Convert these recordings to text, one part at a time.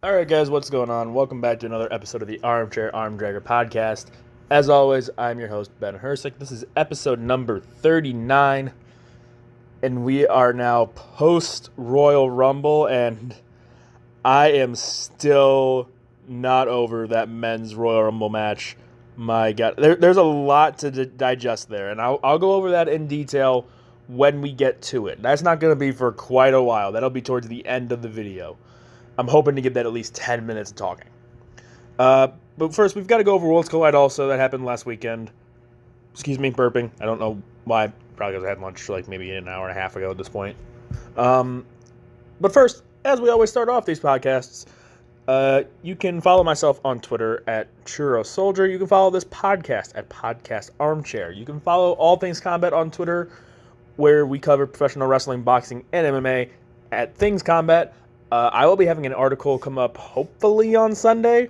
Alright guys, what's going on? Welcome back to another episode of the Armchair, Armdrager podcast. As always, I'm your host, Ben Hersick. This is episode number 39, and we are now post-Royal Rumble, and I am still not over that men's Royal Rumble match. My God, there's a lot to digest there, and I'll go over that in detail when we get to it. That's not going to be for quite a while. That'll be towards the end of the video. I'm hoping to get that at least 10 minutes of talking. But first, we've got to go over Worlds Collide also. That happened last weekend. Excuse me, burping. I don't know why. Probably because I had lunch like maybe an hour and a half ago at this point. But first, as we always start off these podcasts, you can follow myself on Twitter at Churro Soldier. You can follow this podcast at Podcast Armchair. You can follow All Things Combat on Twitter, where we cover professional wrestling, boxing, and MMA at Things Combat. I will be having an article come up hopefully on Sunday.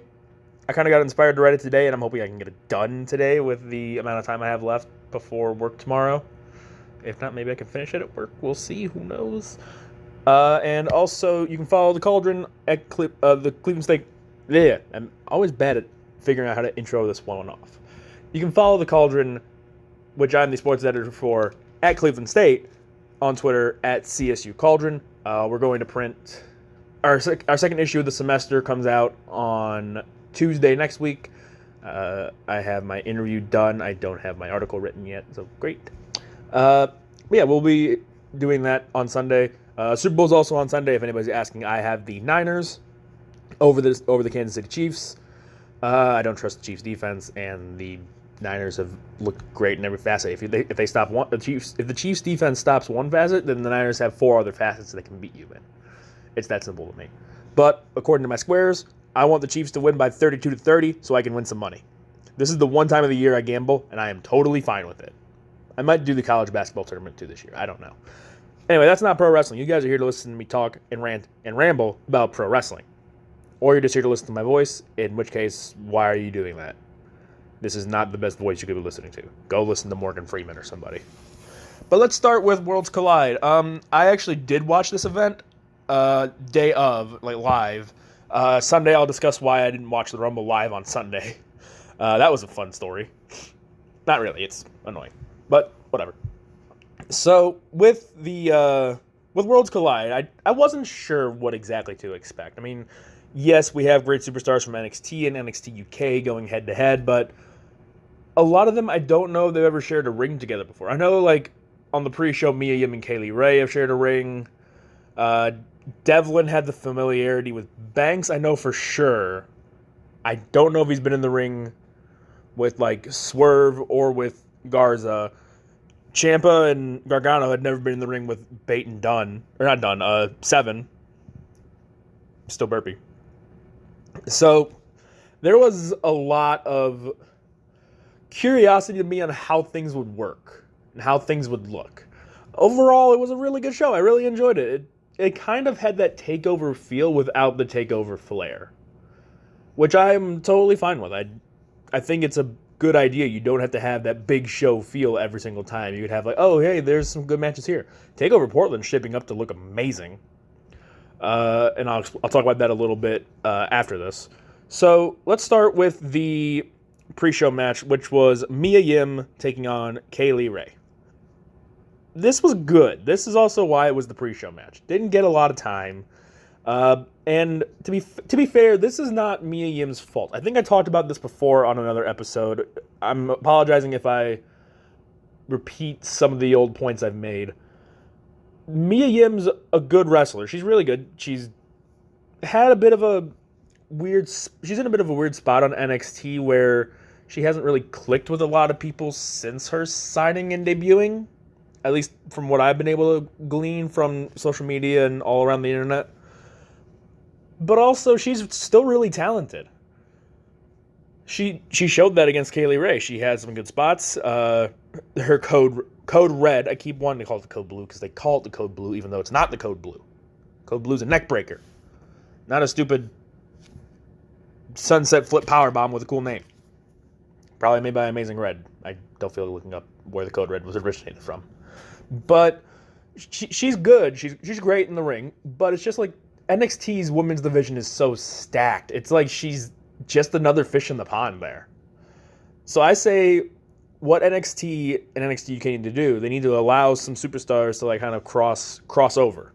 I kind of got inspired to write it today, and I'm hoping I can get it done today with the amount of time I have left before work tomorrow. If not, maybe I can finish it at work. We'll see. Who knows? And also, you can follow the Cauldron at the Cleveland State. Yeah, I'm always bad at figuring out how to intro this one off. You can follow the Cauldron, which I'm the sports editor for, at Cleveland State, on Twitter at CSU Cauldron. We're going to print... Our second issue of the semester comes out on Tuesday next week. I have my interview done. I don't have my article written yet, so great. Yeah, we'll be doing that on Sunday. Super Bowl's also on Sunday. If anybody's asking, I have the Niners over the Kansas City Chiefs. I don't trust the Chiefs' defense, and the Niners have looked great in every facet. If they stop if the Chiefs' defense stops one facet, then the Niners have four other facets that can beat you in. It's that simple to me. But according to my squares, I want the Chiefs to win by 32-30 so I can win some money. This is the one time of the year I gamble, and I am totally fine with it. I might do the college basketball tournament too this year. I don't know. Anyway, that's not pro wrestling. You guys are here to listen to me talk and rant and ramble about pro wrestling. Or you're just here to listen to my voice, in which case, why are you doing that? This is not the best voice you could be listening to. Go listen to Morgan Freeman or somebody. But let's start with Worlds Collide. I actually did watch this event. Day of, like, live. Sunday, I'll discuss why I didn't watch the Rumble live on Sunday. That was a fun story. Not really, it's annoying. But, whatever. So, with Worlds Collide, I wasn't sure what exactly to expect. I mean, yes, we have great superstars from NXT and NXT UK going head-to-head, but a lot of them, I don't know if they've ever shared a ring together before. I know, like, on the pre-show, Mia Yim and Kaylee Ray have shared a ring. Devlin had the familiarity with Banks, I know for sure. I don't know if he's been in the ring with, like, Swerve or with Garza. Ciampa and Gargano had never been in the ring with Bate and Dunn. Or not Dunn, Seven. Still burpy. So, there was a lot of curiosity to me on how things would work and how things would look. Overall, it was a really good show. I really enjoyed it. It kind of had that takeover feel without the takeover flair, which I'm totally fine with. I think it's a good idea. You don't have to have that big show feel every single time. You could have like, oh, hey, there's some good matches here. Takeover Portland's shaping up to look amazing. And I'll talk about that a little bit after this. So let's start with the pre-show match, which was Mia Yim taking on Kaylee Ray. This was good. This is also why it was the pre-show match. Didn't get a lot of time. And to be fair, this is not Mia Yim's fault. I think I talked about this before on another episode. I'm apologizing if I repeat some of the old points I've made. Mia Yim's a good wrestler. She's really good. She's had a bit of a weird... She's in a bit of a weird spot on NXT where she hasn't really clicked with a lot of people since her signing and debuting. At least from what I've been able to glean from social media and all around the internet. But also, she's still really talented. She showed that against Kaylee Ray. She had some good spots. Her code red, I keep wanting to call it the code blue because they call it the code blue even though it's not the code blue. Code blue's a neck breaker. Not a stupid sunset flip powerbomb with a cool name. Probably made by Amazing Red. I don't feel like looking up where the code red was originated from. But she's good. She's great in the ring. But it's just like NXT's women's division is so stacked. It's like she's just another fish in the pond there. So I say what NXT and NXT UK need to do, they need to allow some superstars to like kind of cross over.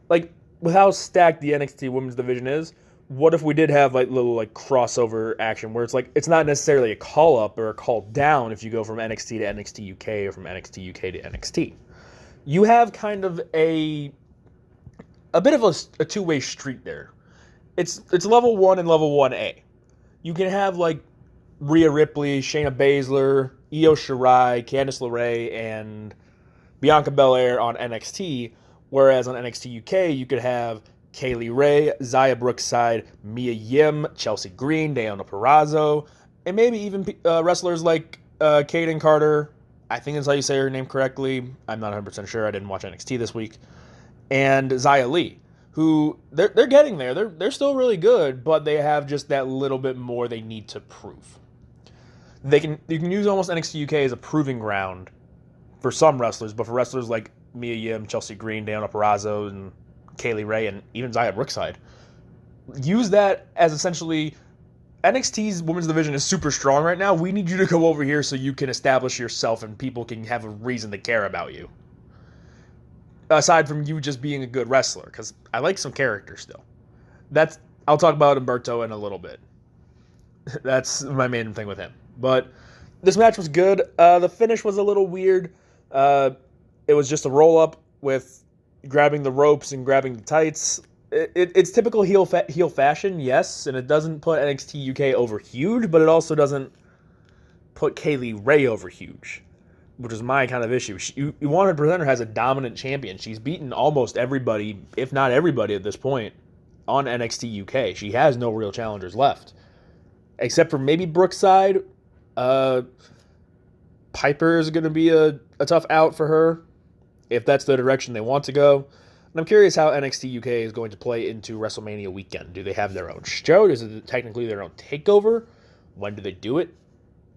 Like with how stacked the NXT women's division is, what if we did have like little like crossover action where it's like it's not necessarily a call up or a call down if you go from NXT to NXT UK or from NXT UK to NXT. You have kind of a bit of a two-way street there. It's level 1 and level 1A. You can have like Rhea Ripley, Shayna Baszler, Io Shirai, Candice LeRae, and Bianca Belair on NXT, whereas on NXT UK you could have Kaylee Ray, Xia Brookside, Mia Yim, Chelsea Green, Deonna Purrazzo, and maybe even wrestlers like Kaden Carter. I think that's how you say her name correctly. I'm not 100% sure. I didn't watch NXT this week. And Xia Li, who they're getting there. They're still really good, but they have just that little bit more they need to prove. You can use almost NXT UK as a proving ground for some wrestlers, but for wrestlers like Mia Yim, Chelsea Green, Deonna Purrazzo, and Kaylee Ray, and even Xia Brookside, use that as essentially NXT's women's division is super strong right now. We need you to go over here so you can establish yourself and people can have a reason to care about you. Aside from you just being a good wrestler, because I like some characters still. I'll talk about Humberto in a little bit. That's my main thing with him. But this match was good. The finish was a little weird. It was just a roll-up with grabbing the ropes and grabbing the tights. It's typical heel fashion, yes, and it doesn't put NXT UK over huge, but it also doesn't put Kaylee Ray over huge, which is my kind of issue. You want to present her as a dominant champion. She's beaten almost everybody, if not everybody at this point, on NXT UK. She has no real challengers left, except for maybe Brookside. Piper is going to be a tough out for her, if that's the direction they want to go. And I'm curious how NXT UK is going to play into WrestleMania weekend. Do they have their own show? Is it technically their own takeover? When do they do it?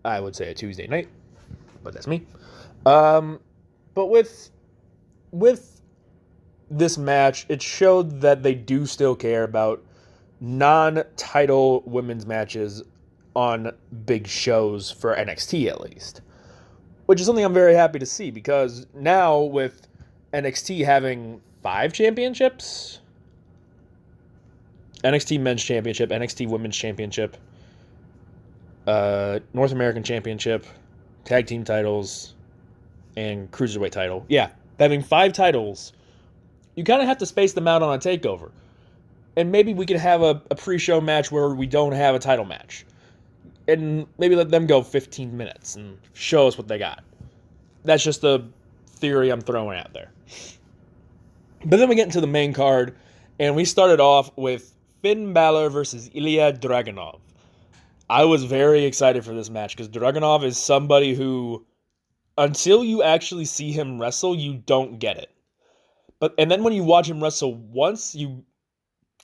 I would say a Tuesday night, but that's me. But with this match, it showed that they do still care about non-title women's matches on big shows for NXT at least, which is something I'm very happy to see, because now with NXT having 5 championships, NXT Men's Championship, NXT Women's Championship, North American Championship, Tag Team titles, and Cruiserweight title. Yeah, having 5 titles, you kind of have to space them out on a takeover. And maybe we could have a pre-show match where we don't have a title match. And maybe let them go 15 minutes and show us what they got. That's just a theory I'm throwing out there. But then we get into the main card, and we started off with Finn Balor versus Ilya Dragunov. I was very excited for this match, because Dragunov is somebody who, until you actually see him wrestle, you don't get it. And then when you watch him wrestle once, you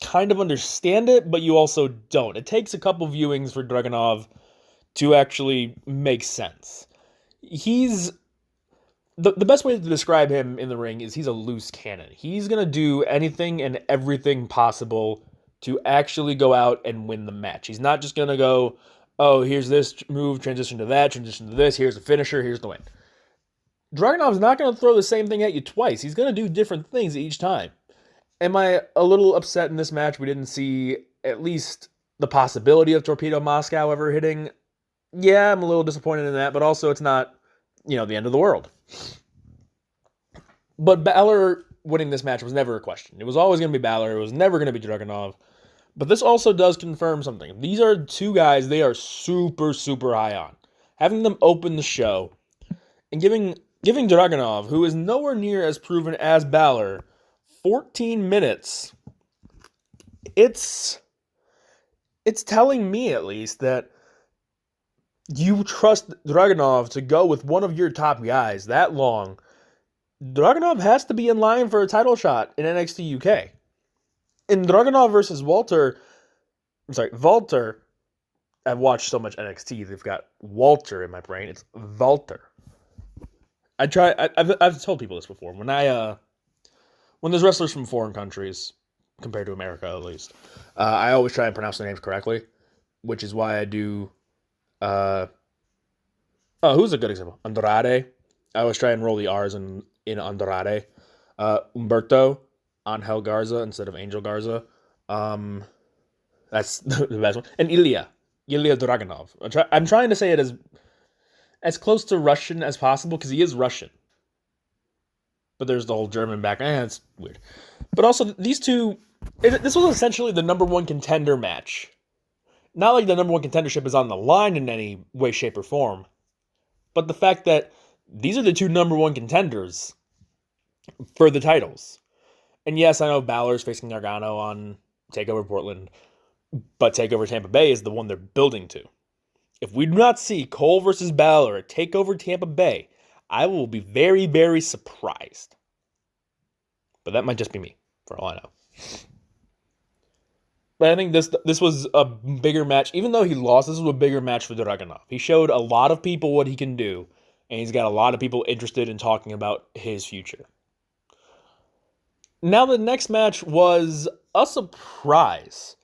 kind of understand it, but you also don't. It takes a couple viewings for Dragunov to actually make sense. He's the best way to describe him in the ring is he's a loose cannon. He's going to do anything and everything possible to actually go out and win the match. He's not just going to go, oh, here's this move, transition to that, transition to this, here's the finisher, here's the win. Dragunov's not going to throw the same thing at you twice. He's going to do different things each time. Am I a little upset in this match we didn't see at least the possibility of Torpedo Moscow ever hitting? Yeah, I'm a little disappointed in that, but also it's not, the end of the world. But Balor winning this match was never a question. It was always going to be Balor. It was never going to be Dragunov. But this also does confirm something. These are 2 guys they are super, super high on. Having them open the show and giving Dragunov, who is nowhere near as proven as Balor, 14 minutes, it's telling me at least that you trust Dragunov to go with one of your top guys that long. Dragunov has to be in line for a title shot in NXT UK. In Dragunov versus Walter, I've watched so much NXT, they've got Walter in my brain. It's Walter. I've told people this before. When there's wrestlers from foreign countries, compared to America, at least. I always try and pronounce the names correctly, which is why I do. Who's a good example? Andrade. I always try and roll the R's in Andrade. Humberto, Angel Garza instead of Angel Garza. That's the best one. And Ilya Dragunov. I'm trying to say it as close to Russian as possible because he is Russian. But there's the whole German background. It's weird. But also, these two, this was essentially the number one contender match. Not like the number one contendership is on the line in any way, shape, or form. But the fact that these are the two number one contenders for the titles. And yes, I know Balor's facing Gargano on TakeOver Portland, but TakeOver Tampa Bay is the one they're building to. If we do not see Cole versus Balor at TakeOver Tampa Bay, I will be very, very surprised. But that might just be me, for all I know. But I think this was a bigger match. Even though he lost, this was a bigger match for Dragunov. He showed a lot of people what he can do, and he's got a lot of people interested in talking about his future. Now the next match was a surprise.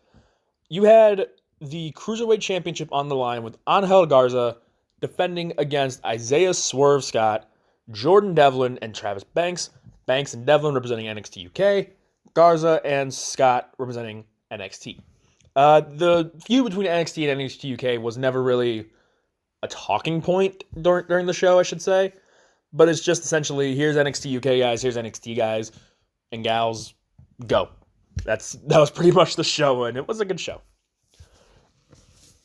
You had the Cruiserweight Championship on the line with Angel Garza defending against Isaiah Swerve Scott, Jordan Devlin, and Travis Banks. Banks and Devlin representing NXT UK. Garza and Scott representing NXT. The feud between NXT and NXT UK was never really a talking point during the show, I should say. But it's just essentially, here's NXT UK guys, here's NXT guys and gals, go. That was pretty much the show, and it was a good show.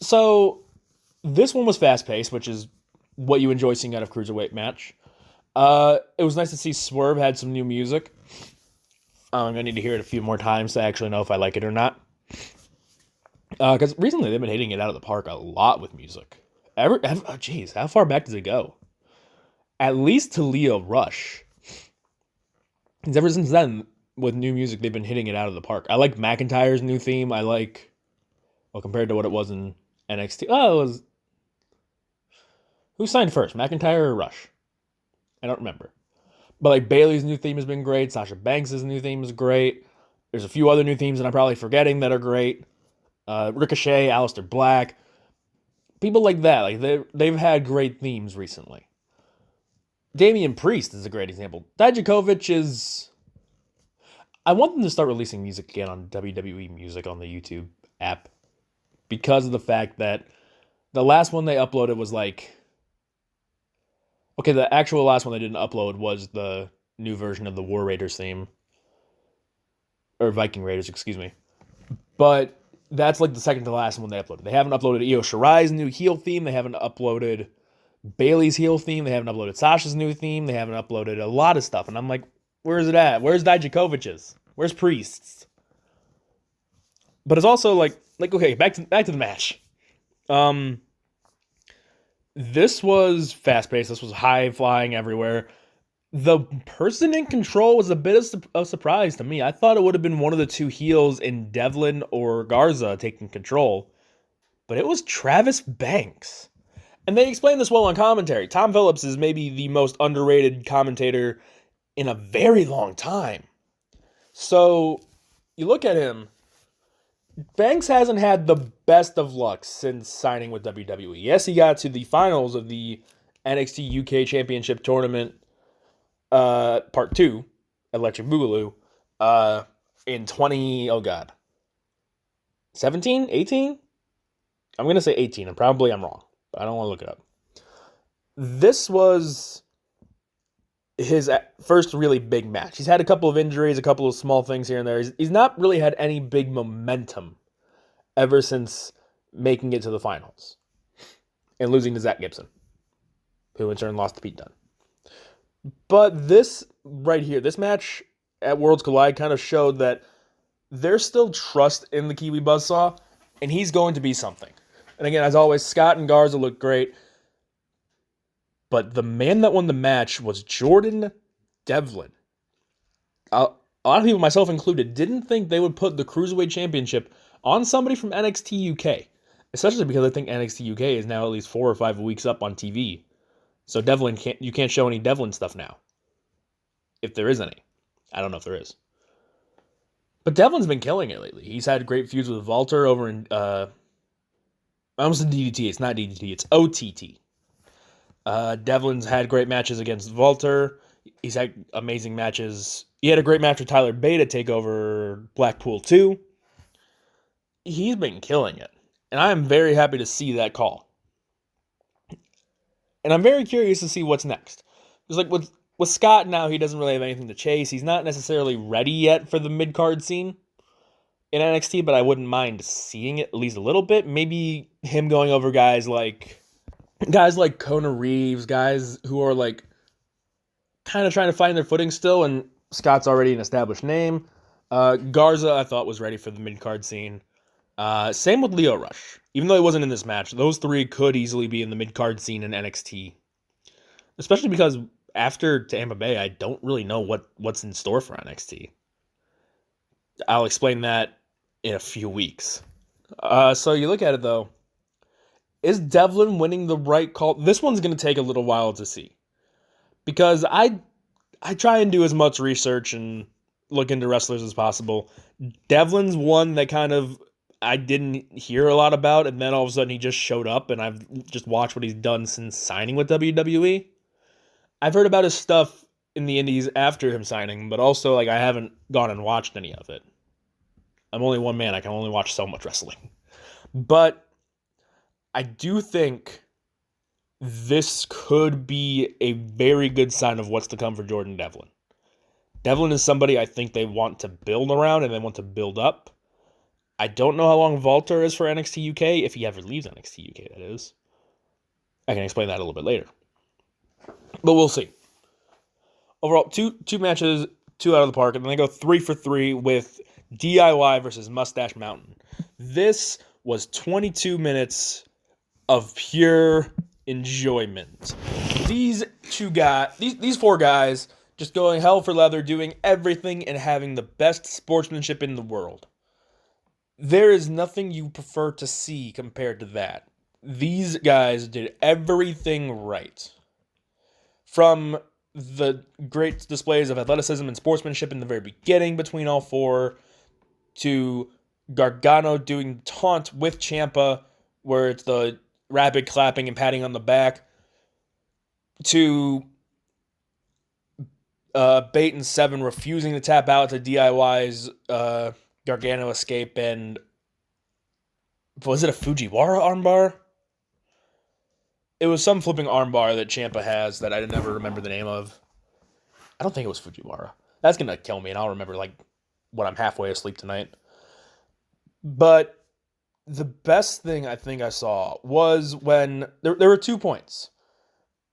So, this one was fast-paced, which is what you enjoy seeing out of Cruiserweight match. It was nice to see Swerve had some new music. I'm going to need to hear it a few more times to actually know if I like it or not. Because recently they've been hitting it out of the park a lot with music. How far back does it go? At least to Leo Rush. Because ever since then, with new music, they've been hitting it out of the park. I like McIntyre's new theme. Compared to what it was in NXT. Who signed first, McIntyre or Rush? I don't remember. But like Bayley's new theme has been great. Sasha Banks' new theme is great. There's a few other new themes that I'm probably forgetting that are great. Ricochet, Aleister Black. People like that. Like they've had great themes recently. Damian Priest is a great example. Dijakovic is... I want them to start releasing music again on WWE Music on the YouTube app. Because of the fact that the last one they uploaded was like... Okay, the actual last one they didn't upload was the new version of the War Raiders theme. Or Viking Raiders, excuse me. But that's like the second to last one they uploaded. They haven't uploaded Io Shirai's new heel theme. They haven't uploaded Bayley's heel theme. They haven't uploaded Sasha's new theme. They haven't uploaded a lot of stuff. And I'm like, where is it at? Where's Dijakovic's? Where's Priest's? But it's also like okay, back to the match. This was fast-paced. This was high-flying everywhere. The person in control was a bit of a surprise to me. I thought it would have been one of the two heels in Devlin or Garza taking control. But it was Travis Banks. And they explained this well on commentary. Tom Phillips is maybe the most underrated commentator in a very long time. So, you look at him. Banks hasn't had the best of luck since signing with WWE. Yes, he got to the finals of the NXT UK Championship Tournament, Part 2, Electric Boogaloo, in 17, 18? I'm going to say 18, and probably I'm wrong, but I don't want to look it up. This was his first really big match. He's had a couple of injuries, a couple of small things here and there. He's not really had any big momentum ever since making it to the finals and losing to Zach Gibson, who in turn lost to Pete Dunne. But this right here, this match at Worlds Collide kind of showed that there's still trust in the Kiwi Buzzsaw, and he's going to be something. And again, as always, Scott and Garza look great. But the man that won the match was Jordan Devlin. A lot of people, myself included, didn't think they would put the Cruiserweight Championship on somebody from NXT UK. Especially because I think NXT UK is now at least 4 or 5 weeks up on TV. So you can't show any Devlin stuff now. If there is any. I don't know if there is. But Devlin's been killing it lately. He's had great feuds with Walter over in I almost said DDT. It's not DDT. It's OTT. Devlin's had great matches against Walter. He's had amazing matches. He had a great match with Tyler Bate to take over Blackpool 2. He's been killing it. And I am very happy to see that call. And I'm very curious to see what's next. Because like with Scott now, he doesn't really have anything to chase. He's not necessarily ready yet for the mid-card scene in NXT, but I wouldn't mind seeing it at least a little bit. Maybe him going over guys like Kona Reeves, guys who are like kind of trying to find their footing still, and Scott's already an established name. Garza, I thought, was ready for the mid-card scene. Same with Lio Rush. Even though he wasn't in this match, those three could easily be in the mid-card scene in NXT. Especially because after Tampa Bay, I don't really know what's in store for NXT. I'll explain that in a few weeks. So you look at it, though. Is Devlin winning the right call? This one's going to take a little while to see. Because I try and do as much research and look into wrestlers as possible. Devlin's one that kind of I didn't hear a lot about, and then all of a sudden he just showed up, and I've just watched what he's done since signing with WWE. I've heard about his stuff in the indies after him signing, but also like I haven't gone and watched any of it. I'm only one man. I can only watch so much wrestling. But I do think this could be a very good sign of what's to come for Jordan Devlin. Devlin is somebody I think they want to build around and they want to build up. I don't know how long Walter is for NXT UK, if he ever leaves NXT UK, that is. I can explain that a little bit later. But we'll see. Overall, two matches, 2 out of the park, and then they go 3 for 3 with DIY versus Mustache Mountain. This was 22 minutes of pure enjoyment. These 4 guys just going hell for leather, doing everything and having the best sportsmanship in the world. There is nothing you prefer to see compared to that. These guys did everything right. From the great displays of athleticism and sportsmanship in the very beginning between all 4, to Gargano doing taunt with Ciampa, where it's the rapid clapping and patting on the back, to Bate and Seven refusing to tap out to DIY's Gargano escape, and was it a Fujiwara armbar? It was some flipping armbar that Ciampa has that I never remember the name of. I don't think it was Fujiwara. That's going to kill me, and I'll remember like when I'm halfway asleep tonight. But the best thing I think I saw was when there were 2 points.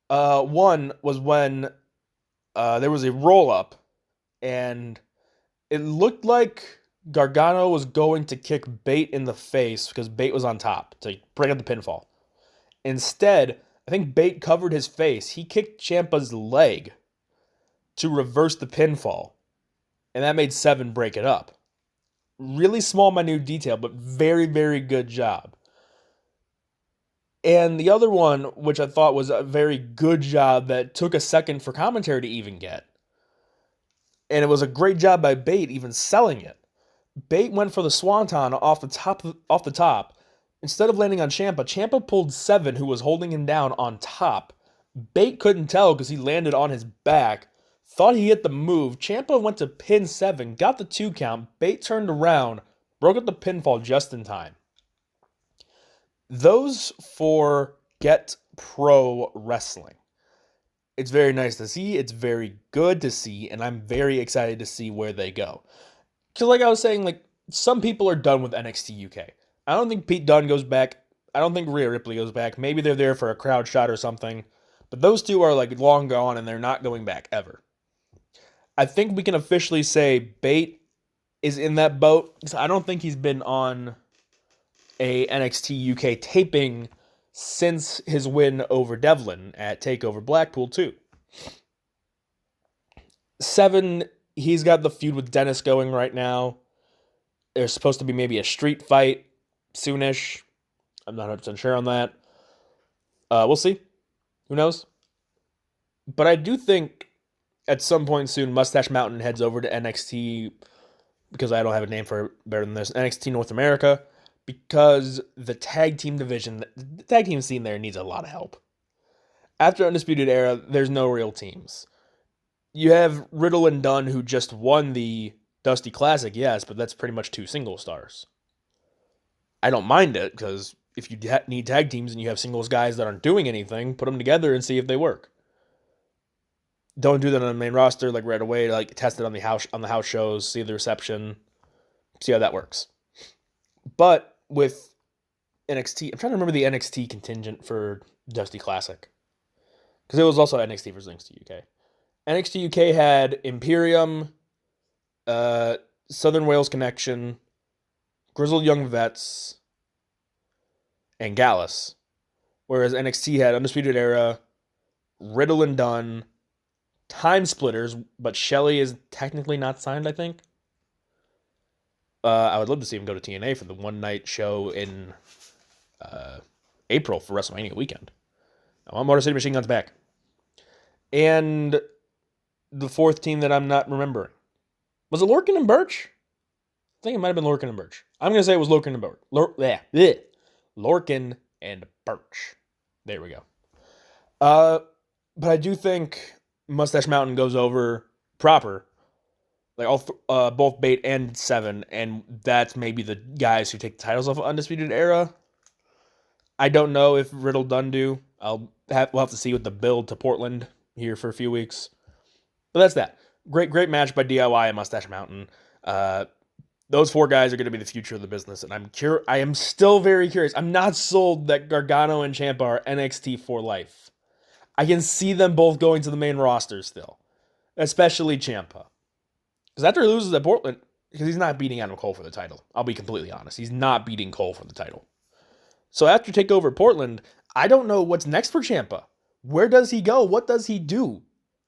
One was when there was a roll-up, and it looked like Gargano was going to kick Bate in the face because Bate was on top to bring up the pinfall. Instead, I think Bate covered his face. He kicked Ciampa's leg to reverse the pinfall, and that made Seven break it up. Really small, minute detail, but very, very good job. And the other one, which I thought was a very good job that took a second for commentary to even get, and it was a great job by Bate even selling it. Bate went for the swanton off the top. Instead of landing on Ciampa, Ciampa pulled Seven, who was holding him down, on top. Bate couldn't tell because he landed on his back. Thought he hit the move. Ciampa went to pin Seven, got the 2 count. Bate turned around, broke up the pinfall just in time. Those 4 get pro wrestling. It's very nice to see. It's very good to see, and I'm very excited to see where they go. Because like I was saying, like some people are done with NXT UK. I don't think Pete Dunne goes back. I don't think Rhea Ripley goes back. Maybe they're there for a crowd shot or something. But those 2 are like long gone and they're not going back ever. I think we can officially say Bate is in that boat. I don't think he's been on a NXT UK taping since his win over Devlin at TakeOver Blackpool 2. Seven, he's got the feud with Dennis going right now. There's supposed to be maybe a street fight soonish. I'm not 100% sure on that. We'll see. Who knows? But I do think at some point soon, Mustache Mountain heads over to NXT because I don't have a name for it better than this, NXT North America, because the tag team division, the tag team scene there needs a lot of help. After Undisputed Era, there's no real teams. You have Riddle and Dunn, who just won the Dusty Classic, yes, but that's pretty much 2 single stars. I don't mind it, because if you need tag teams and you have singles guys that aren't doing anything, put them together and see if they work. Don't do that on the main roster like right away. Like test it on the house shows, see the reception, see how that works. But with NXT, I'm trying to remember the NXT contingent for Dusty Classic, because it was also NXT versus NXT UK. NXT UK had Imperium, Southern Wales Connection, Grizzled Young Vets, and Gallus. Whereas NXT had Undisputed Era, Riddle and Dunn, Time Splitters, but Shelley is technically not signed, I think. I would love to see him go to TNA for the one-night show in April for WrestleMania weekend. I want Motor City Machine Guns back. And the fourth team that I'm not remembering. Was it Lorcan and Birch? I think it might have been Lorcan and Birch. I'm going to say it was Lorcan and Birch. Lorcan and Birch. There we go. But I do think Mustache Mountain goes over proper. Like both Bait and Seven, and that's maybe the guys who take the titles off of Undisputed Era. I don't know if Riddle Dunn do. We'll have to see with the build to Portland here for a few weeks. But that's that. Great match by DIY and Mustache Mountain. Those 4 guys are going to be the future of the business, and I am still very curious. I'm not sold that Gargano and Ciampa are NXT for life. I can see them both going to the main roster still, especially Ciampa. Because after he loses at Portland, because he's not beating Adam Cole for the title. I'll be completely honest. He's not beating Cole for the title. So after TakeOver Portland, I don't know what's next for Ciampa. Where does he go? What does he do?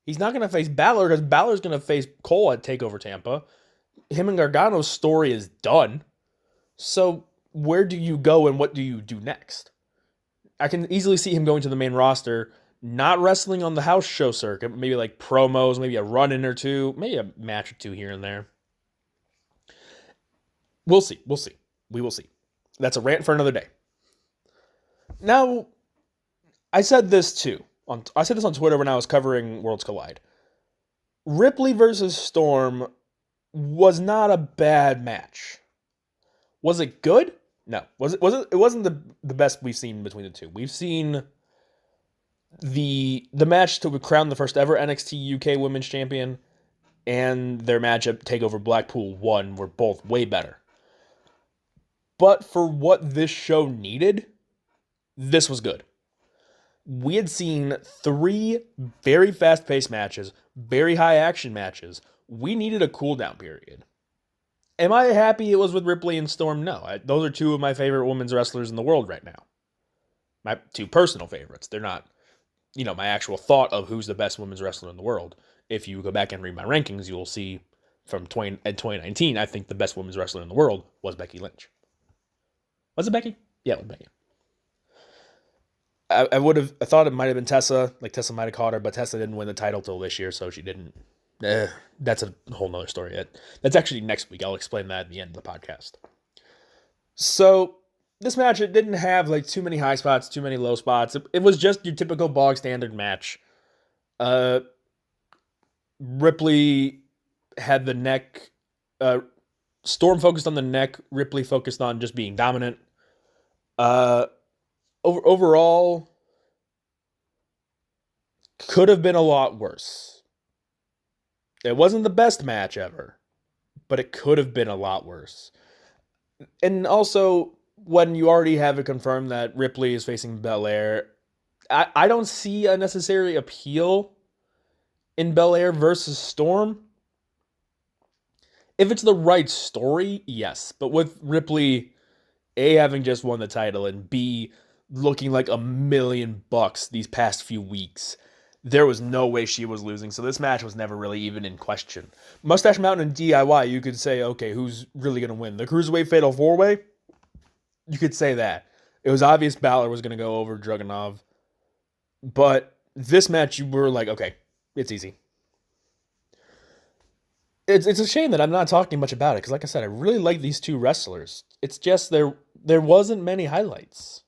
He's not going to face Balor, because Balor's going to face Cole at TakeOver Tampa. Him and Gargano's story is done. So where do you go and what do you do next? I can easily see him going to the main roster, not wrestling on the house show circuit, maybe like promos, maybe a run-in or two, maybe a match or two here and there. We'll see. We will see. That's a rant for another day. Now, I said this too. I said this on Twitter when I was covering Worlds Collide. Ripley versus Storm was not a bad match. Was it good? No. It wasn't the best we've seen between the two. We've seen the match to crown the first ever NXT UK Women's Champion and their match at TakeOver Blackpool 1 were both way better. But for what this show needed, this was good. We had seen 3 very fast-paced matches, very high-action matches. We needed a cool-down period. Am I happy it was with Ripley and Storm? No. Those are 2 of my favorite women's wrestlers in the world right now. My 2 personal favorites. They're not, my actual thought of who's the best women's wrestler in the world. If you go back and read my rankings, you will see from 2019, I think the best women's wrestler in the world was Becky Lynch. Was it Becky? Yeah, it was Becky. I thought it might have been Tessa. Like, Tessa might have caught her, but Tessa didn't win the title till this year, so she didn't. That's a whole nother story. That's actually next week. I'll explain that at the end of the podcast. So, this match, it didn't have, too many high spots, too many low spots. It was just your typical bog standard match. Ripley had the neck. Storm focused on the neck. Ripley focused on just being dominant. Overall, could have been a lot worse. It wasn't the best match ever, but it could have been a lot worse. And also, when you already have it confirmed that Ripley is facing Belair, I don't see a necessary appeal in Belair versus Storm. If it's the right story, yes. But with Ripley, A, having just won the title, and B, looking like $1,000,000 these past few weeks, there was no way she was losing. So this match was never really even in question. Mustache Mountain and DIY, you could say, okay, who's really going to win? The Cruiserweight Fatal 4-Way? You could say that. It was obvious Balor was going to go over Dragunov. But this match, you were like, okay, it's easy. it's a shame that I'm not talking much about it because, like I said, I really like these two wrestlers. It's just there wasn't many highlights.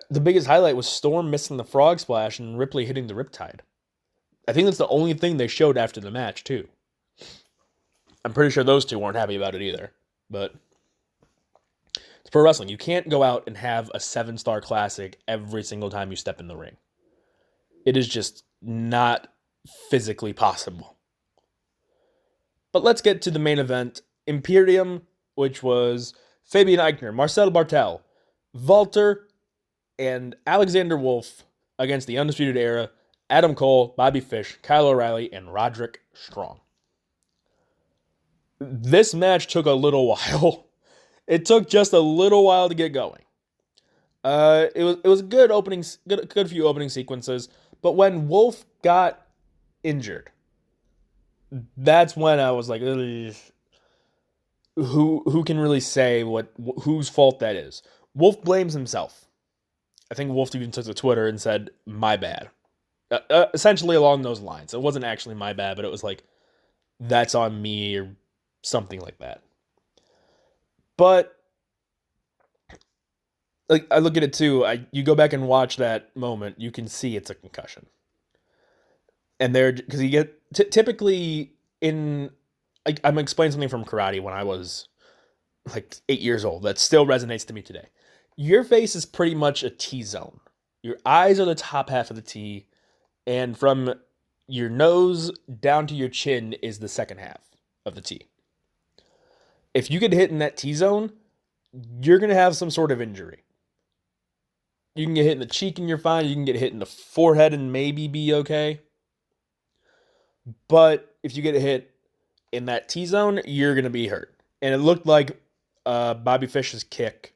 The biggest highlight was Storm missing the frog splash and Ripley hitting the Riptide. I think that's the only thing they showed after the match too. I'm pretty sure those two weren't happy about it either. But it's pro wrestling. You can't go out and have a 7-star classic every single time you step in the ring. It is just not physically possible. But let's get to the main event. Imperium, which was Fabian Eichner, Marcel Bartel, Walter, and Alexander Wolf against the Undisputed Era, Adam Cole, Bobby Fish, Kyle O'Reilly, and Roderick Strong. This match took a little while. It took just a little while to get going. It was a good opening, good few opening sequences, but when Wolf got injured, that's when I was like, who can really say whose fault that is? Wolf blames himself. I think Wolf even took to Twitter and said, "My bad." Essentially along those lines. It wasn't actually my bad, but it was like, that's on me or something like that. But like I look at it too. You go back and watch that moment, you can see it's a concussion. And there, because you get typically in, I'm explaining something from karate when I was like 8 years old that still resonates to me today. Your face is pretty much a T-zone. Your eyes are the top half of the T, and from your nose down to your chin is the second half of the T. If you get hit in that T-zone, you're going to have some sort of injury. You can get hit in the cheek and you're fine. You can get hit in the forehead and maybe be okay. But if you get hit in that T-zone, you're going to be hurt. And it looked like Bobby Fish's kick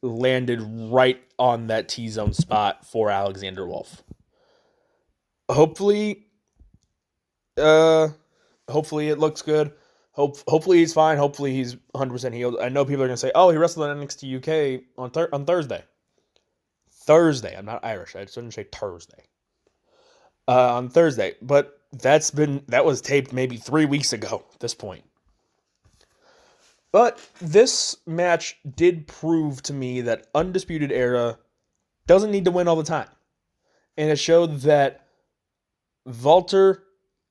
landed right on that T-zone spot for Alexander Wolf. Hopefully it looks good. Hopefully he's fine. Hopefully he's 100% healed. I know people are going to say, oh, he wrestled in NXT UK on Thursday. Thursday. I'm not Irish. I shouldn't say Thursday. On Thursday. But that was taped maybe 3 weeks ago at this point. But this match did prove to me that Undisputed Era doesn't need to win all the time. And it showed that Walter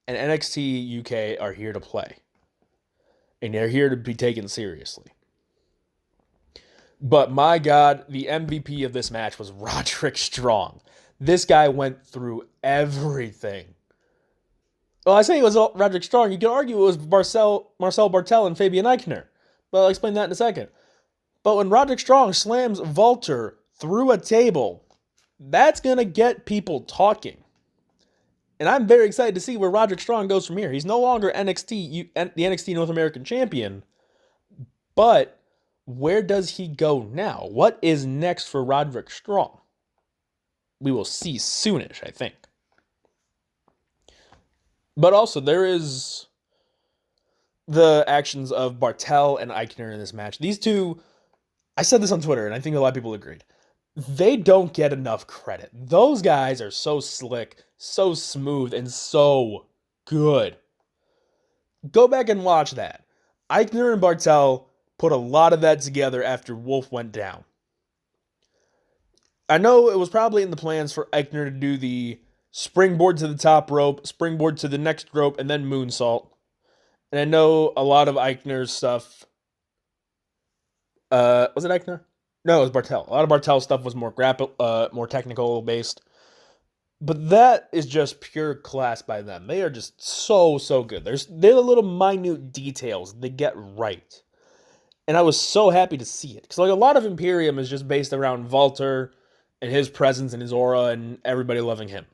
and NXT UK are here to play. And they're here to be taken seriously. But my God, the MVP of this match was Roderick Strong. This guy went through everything. Well, I say it was Roderick Strong. You could argue it was Marcel Bartel and Fabian Eichner. But I'll explain that in a second. But when Roderick Strong slams Walter through a table, that's going to get people talking. And I'm very excited to see where Roderick Strong goes from here. He's no longer the NXT North American champion. But where does he go now? What is next for Roderick Strong? We will see soonish, I think. But also, there is the actions of Bartel and Eichner in this match. These two, I said this on Twitter, and I think a lot of people agreed. They don't get enough credit. Those guys are so slick, so smooth, and so good. Go back and watch that. Eichner and Bartel put a lot of that together after Wolf went down. I know it was probably in the plans for Eichner to do the springboard to the top rope, springboard to the next rope, and then moonsault. And I know a lot of Eichner's stuff. Was it Eichner? No, it was Bartel. A lot of Bartel's stuff was more more technical based. But that is just pure class by them. They are just so good. They're the little minute details they get right. And I was so happy to see it. Because like a lot of Imperium is just based around Walter and his presence and his aura and everybody loving him.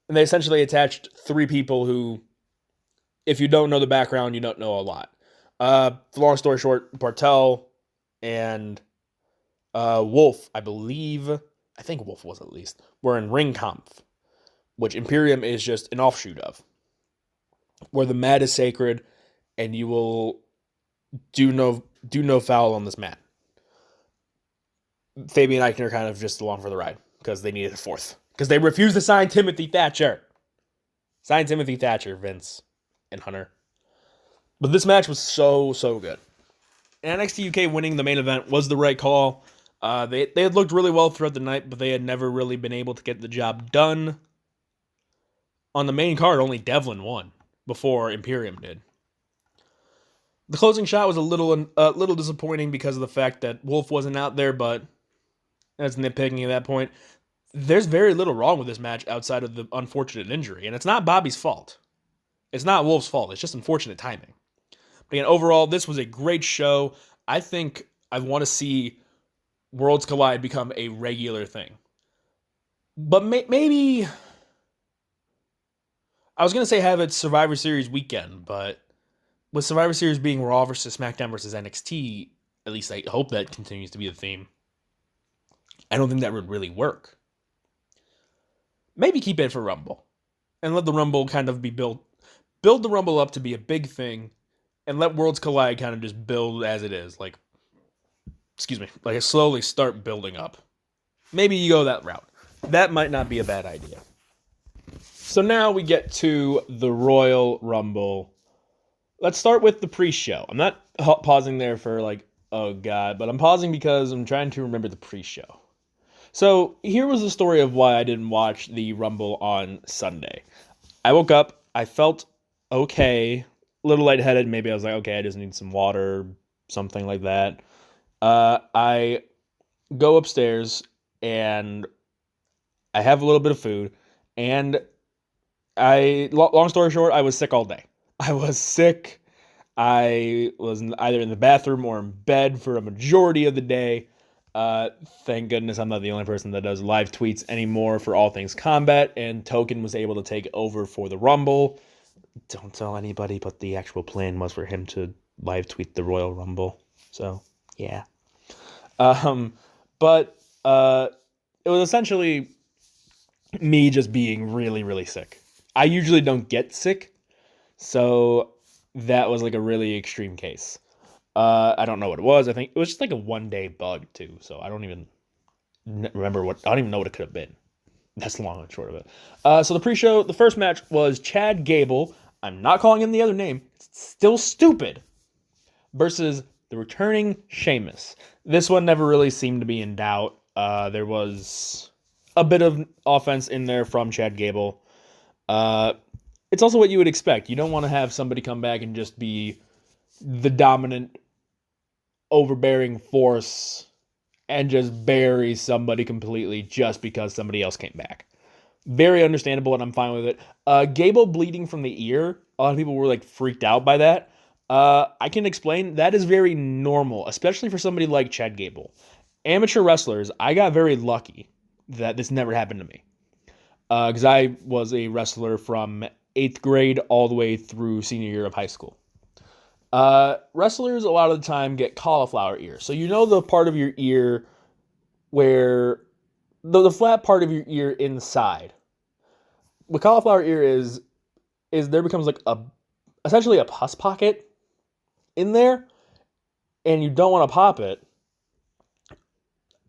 And they essentially attached 3 people who, if you don't know the background, you don't know a lot. Long story short, Bartel and Wolf, I think Wolf was at least, were in Ring Kampf, which Imperium is just an offshoot of, where the mat is sacred and you will do no foul on this mat. Fabian Eichner kind of just along for the ride because they needed a 4th. Because they refused to sign Timothy Thatcher. Sign Timothy Thatcher, Vince. and Hunter. But this match was so good. NXT UK winning the main event was the right call. They had looked really well throughout the night, but they had never really been able to get the job done. On the main card, only Devlin won before Imperium did. The closing shot was a little disappointing because of the fact that Wolf wasn't out there, but that's nitpicking at that point. There's very little wrong with this match outside of the unfortunate injury, and it's not Bobby's fault. It's not Wolf's fault. It's just unfortunate timing. But again, overall, this was a great show. I think I want to see Worlds Collide become a regular thing. But maybe... I was going to say have it Survivor Series weekend, but with Survivor Series being Raw versus SmackDown versus NXT, at least I hope that continues to be the theme. I don't think that would really work. Maybe keep it for Rumble. And let the Rumble kind of be built. Build the Rumble up to be a big thing. And let Worlds Collide kind of just build as it is. Like slowly start building up. Maybe you go that route. That might not be a bad idea. So now we get to the Royal Rumble. Let's start with the pre-show. I'm not pausing there for oh God, but I'm pausing because I'm trying to remember the pre-show. So here was the story of why I didn't watch the Rumble on Sunday. I woke up, I felt okay, a little lightheaded. Maybe I was like, okay, I just need some water, something like that. I go upstairs and I have a little bit of food, and long story short, I was sick all day. I was sick. I was either in the bathroom or in bed for a majority of the day. Thank goodness I'm not the only person that does live tweets anymore for all things combat, and Token was able to take over for the Rumble. Don't tell anybody, but the actual plan was for him to live tweet the Royal Rumble. So, yeah. But it was essentially me just being really, really sick. I usually don't get sick, so that was a really extreme case. I don't know what it was. I think it was just a one-day bug too, so I don't even remember I don't even know what it could have been. That's the long and short of it. So the pre-show, the first match was Chad Gable. I'm not calling him the other name. It's still stupid. Versus the returning Sheamus. This one never really seemed to be in doubt. There was a bit of offense in there from Chad Gable. It's also what you would expect. You don't want to have somebody come back and just be the dominant, overbearing force and just bury somebody completely just because somebody else came back. Very understandable, and I'm fine with it. Gable bleeding from the ear, a lot of people were freaked out by that. I can explain, that is very normal, especially for somebody like Chad Gable. Amateur wrestlers, I got very lucky that this never happened to me. Because I was a wrestler from 8th grade all the way through senior year of high school. Wrestlers a lot of the time get cauliflower ear. So the part of your ear where the flat part of your ear inside. What cauliflower ear is there becomes essentially a pus pocket in there, and you don't want to pop it.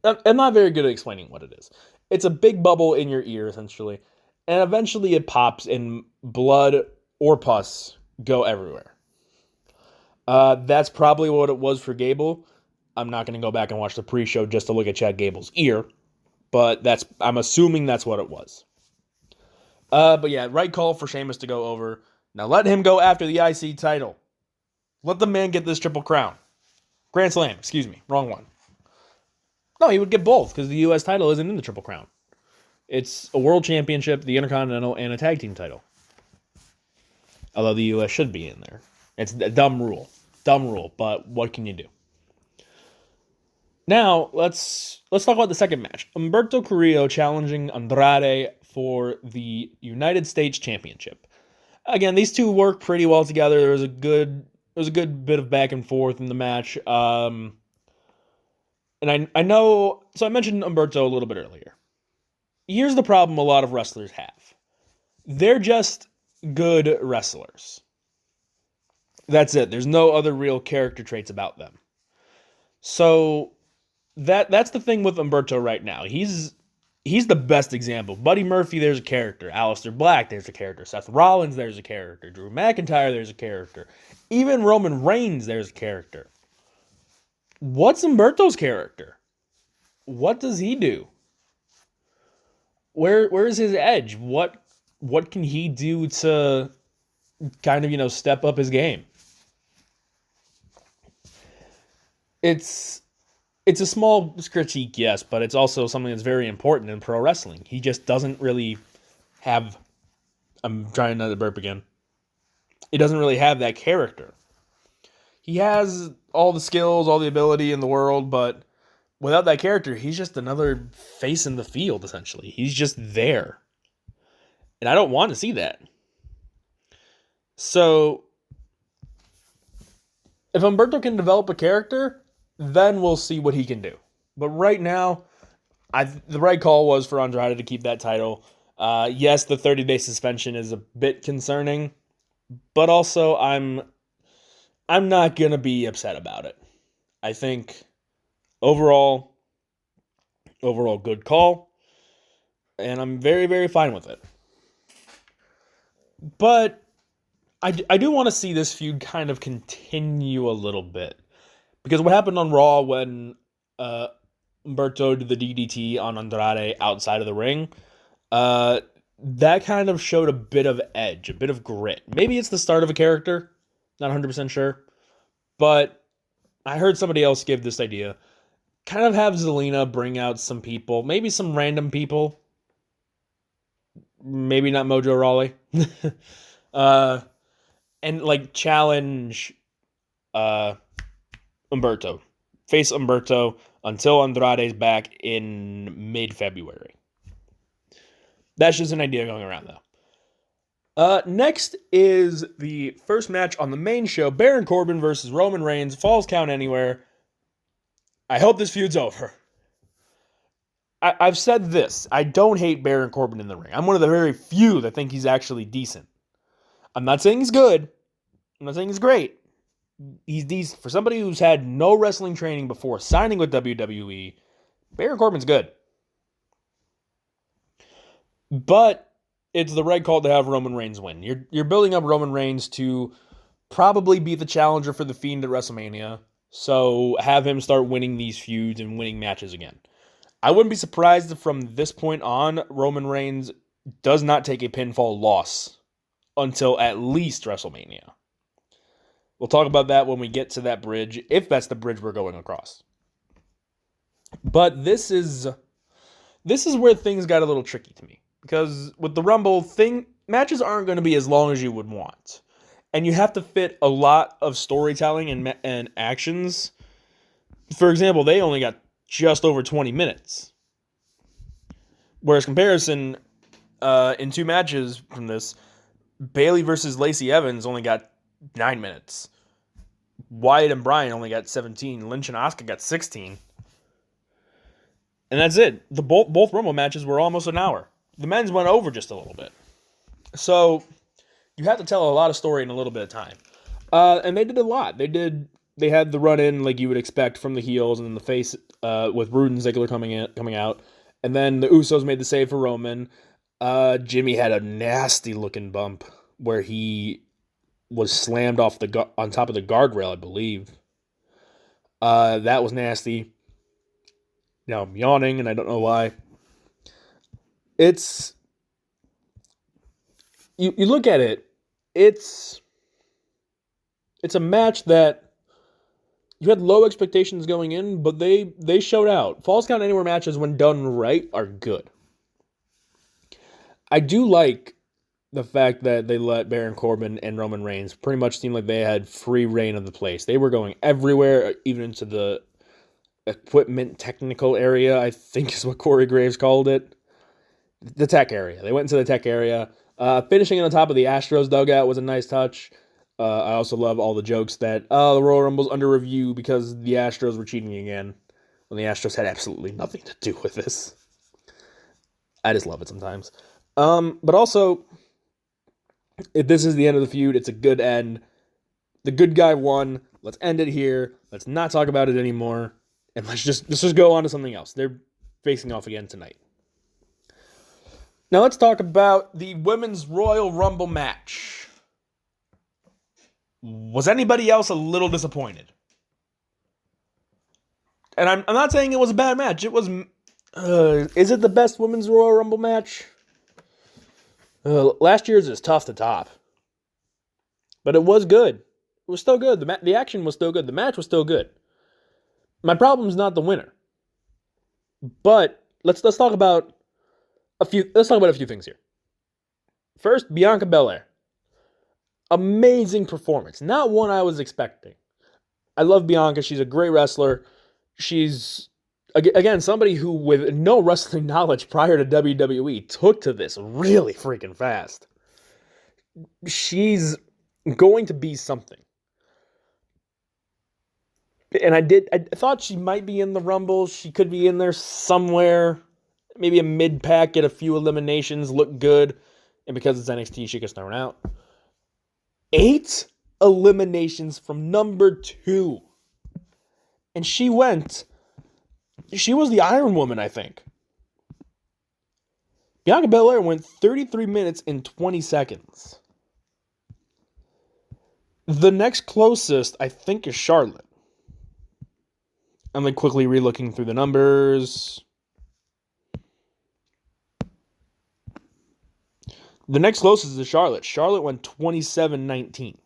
I'm not very good at explaining what it is. It's a big bubble in your ear, essentially, and eventually it pops and blood or pus go everywhere. That's probably what it was for Gable. I'm not going to go back and watch the pre-show just to look at Chad Gable's ear, but I'm assuming that's what it was. But yeah, right call for Sheamus to go over. Now let him go after the IC title. Let the man get this Triple Crown. Grand Slam, excuse me, wrong one. No, he would get both because the U.S. title isn't in the Triple Crown. It's a World Championship, the Intercontinental, and a Tag Team title. Although the U.S. should be in there. It's a dumb rule. Dumb rule, but what can you do? Now, let's talk about the second match. Humberto Carrillo challenging Andrade for the United States Championship. Again, these two work pretty well together. There was a good bit of back and forth in the match. And I know, so I mentioned Humberto a little bit earlier. Here's the problem a lot of wrestlers have. They're just good wrestlers. That's it. There's no other real character traits about them. So that's the thing with Humberto right now. He's He's the best example. Buddy Murphy, there's a character. Aleister Black, there's a character. Seth Rollins, there's a character. Drew McIntyre, there's a character. Even Roman Reigns, there's a character. What's Humberto's character? What does he do? Where's his edge? What can he do to kind of, step up his game? It's a small critique, yes, but it's also something that's very important in pro wrestling. He just doesn't really have. I'm trying not to burp again. He doesn't really have that character. He has all the skills, all the ability in the world, but without that character, he's just another face in the field, essentially. He's just there. And I don't want to see that. So, if Humberto can develop a character, then we'll see what he can do. But right now, the right call was for Andrade to keep that title. Yes, the 30-day suspension is a bit concerning, but also I'm not going to be upset about it. I think overall good call, and I'm very, very fine with it. But I do want to see this feud kind of continue a little bit. Because what happened on Raw when Humberto did the DDT on Andrade outside of the ring, that kind of showed a bit of edge, a bit of grit. Maybe it's the start of a character, not 100% sure. But I heard somebody else give this idea. Kind of have Zelina bring out some people, maybe some random people. Maybe not Mojo Rawley. And like challenge Humberto. Face Humberto until Andrade's back in mid-February. That's just an idea going around, though. Next is the first match on the main show. Baron Corbin versus Roman Reigns. Falls Count Anywhere. I hope this feud's over. I've said this. I don't hate Baron Corbin in the ring. I'm one of the very few that think he's actually decent. I'm not saying he's good. I'm not saying he's great. He's decent. For somebody who's had no wrestling training before signing with WWE, Baron Corbin's good. But it's the right call to have Roman Reigns win. You're building up Roman Reigns to probably be the challenger for The Fiend at WrestleMania. So have him start winning these feuds and winning matches again. I wouldn't be surprised if from this point on, Roman Reigns does not take a pinfall loss until at least WrestleMania. We'll talk about that when we get to that bridge, if that's the bridge we're going across. But this is where things got a little tricky to me. Because with the Rumble matches aren't going to be as long as you would want. And you have to fit a lot of storytelling and actions. For example, they only got just over 20 minutes. Whereas comparison, in two matches from this, Bayley versus Lacey Evans only got 9 minutes. Wyatt and Bryan only got 17. Lynch and Asuka got 16. And that's it. Both Rumble matches were almost an hour. The men's went over just a little bit. So you have to tell a lot of story in a little bit of time. And they did a lot. They had the run-in like you would expect from the heels, and then the face with Rude and Ziggler coming out. And then the Usos made the save for Roman. Jimmy had a nasty-looking bump where he was slammed on top of the guardrail, I believe. That was nasty. Now I'm yawning, and I don't know why. It's... You look at it, it's a match that you had low expectations going in, but they showed out. Falls Count Anywhere matches, when done right, are good. I do like the fact that they let Baron Corbin and Roman Reigns pretty much seem like they had free reign of the place. They were going everywhere, even into the equipment technical area, I think is what Corey Graves called it. The tech area. They went into the tech area. Finishing on top of the Astros dugout was a nice touch. I also love all the jokes that the Royal Rumble's under review because the Astros were cheating again, when the Astros had absolutely nothing to do with this. I just love it sometimes. But also, if this is the end of the feud, it's a good end. The good guy won. Let's end it here. Let's not talk about it anymore. And let's just go on to something else. They're facing off again tonight. Now let's talk about the Women's Royal Rumble match. Was anybody else a little disappointed? And I'm not saying it was a bad match. It was. Is it the best Women's Royal Rumble match? Last year's is tough to top. But it was good. It was still good. The action was still good. The match was still good. My problem is not the winner. But let's talk about a few things here. First, Bianca Belair. Amazing performance. Not one I was expecting. I love Bianca. She's a great wrestler. She's, again, somebody who, with no wrestling knowledge prior to WWE, took to this really freaking fast. She's going to be something. And I thought she might be in the Rumble. She could be in there somewhere. Maybe a mid-pack, get a few eliminations, look good. And because it's NXT, she gets thrown out. 8 eliminations from number 2. And she was the Iron Woman, I think. Bianca Belair went 33 minutes and 20 seconds. The next closest, I think, is Charlotte. I'm like quickly re-looking through the numbers. The next closest is Charlotte. Charlotte went 27-19.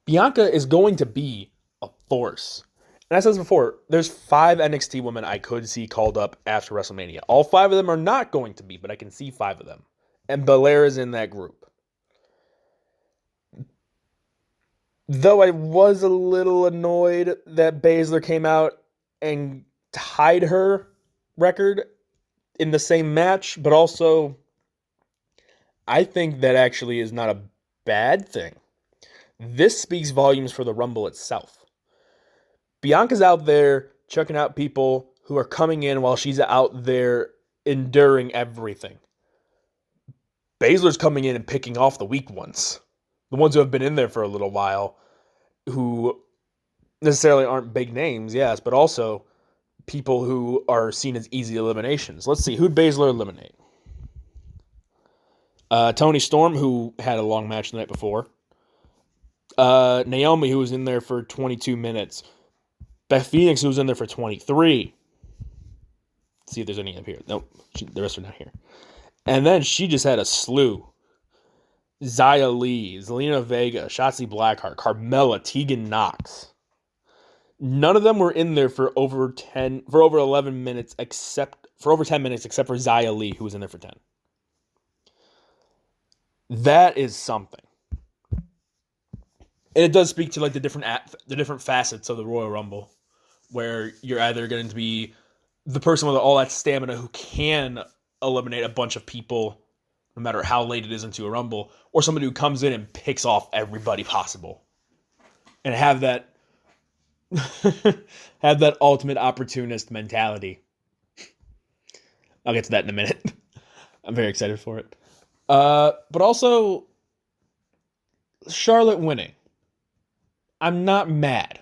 Bianca is going to be a force. And as I said before, there's 5 NXT women I could see called up after WrestleMania. All 5 of them are not going to be, but I can see 5 of them. And Belair is in that group. Though I was a little annoyed that Baszler came out and tied her record in the same match, but also I think that actually is not a bad thing. This speaks volumes for the Rumble itself. Bianca's out there checking out people who are coming in while she's out there enduring everything. Baszler's coming in and picking off the weak ones. The ones who have been in there for a little while, who necessarily aren't big names, yes, but also people who are seen as easy eliminations. Let's see, who'd Baszler eliminate? Toni Storm, who had a long match the night before. Naomi, who was in there for 22 minutes. Beth Phoenix, who was in there for 23. Let's see if there's any up here. Nope, the rest are not here. And then she just had a slew. Xia Li, Zelina Vega, Shotzi Blackheart, Carmella, Tegan Nox. None of them were in there for over 11 minutes except for Xia Li, who was in there for 10. That is something. And it does speak to like the different facets of the Royal Rumble, where you're either going to be the person with all that stamina who can eliminate a bunch of people no matter how late it is into a Rumble, or somebody who comes in and picks off everybody possible. And have that ultimate opportunist mentality. I'll get to that in a minute. I'm very excited for it. But also, Charlotte winning. I'm not mad.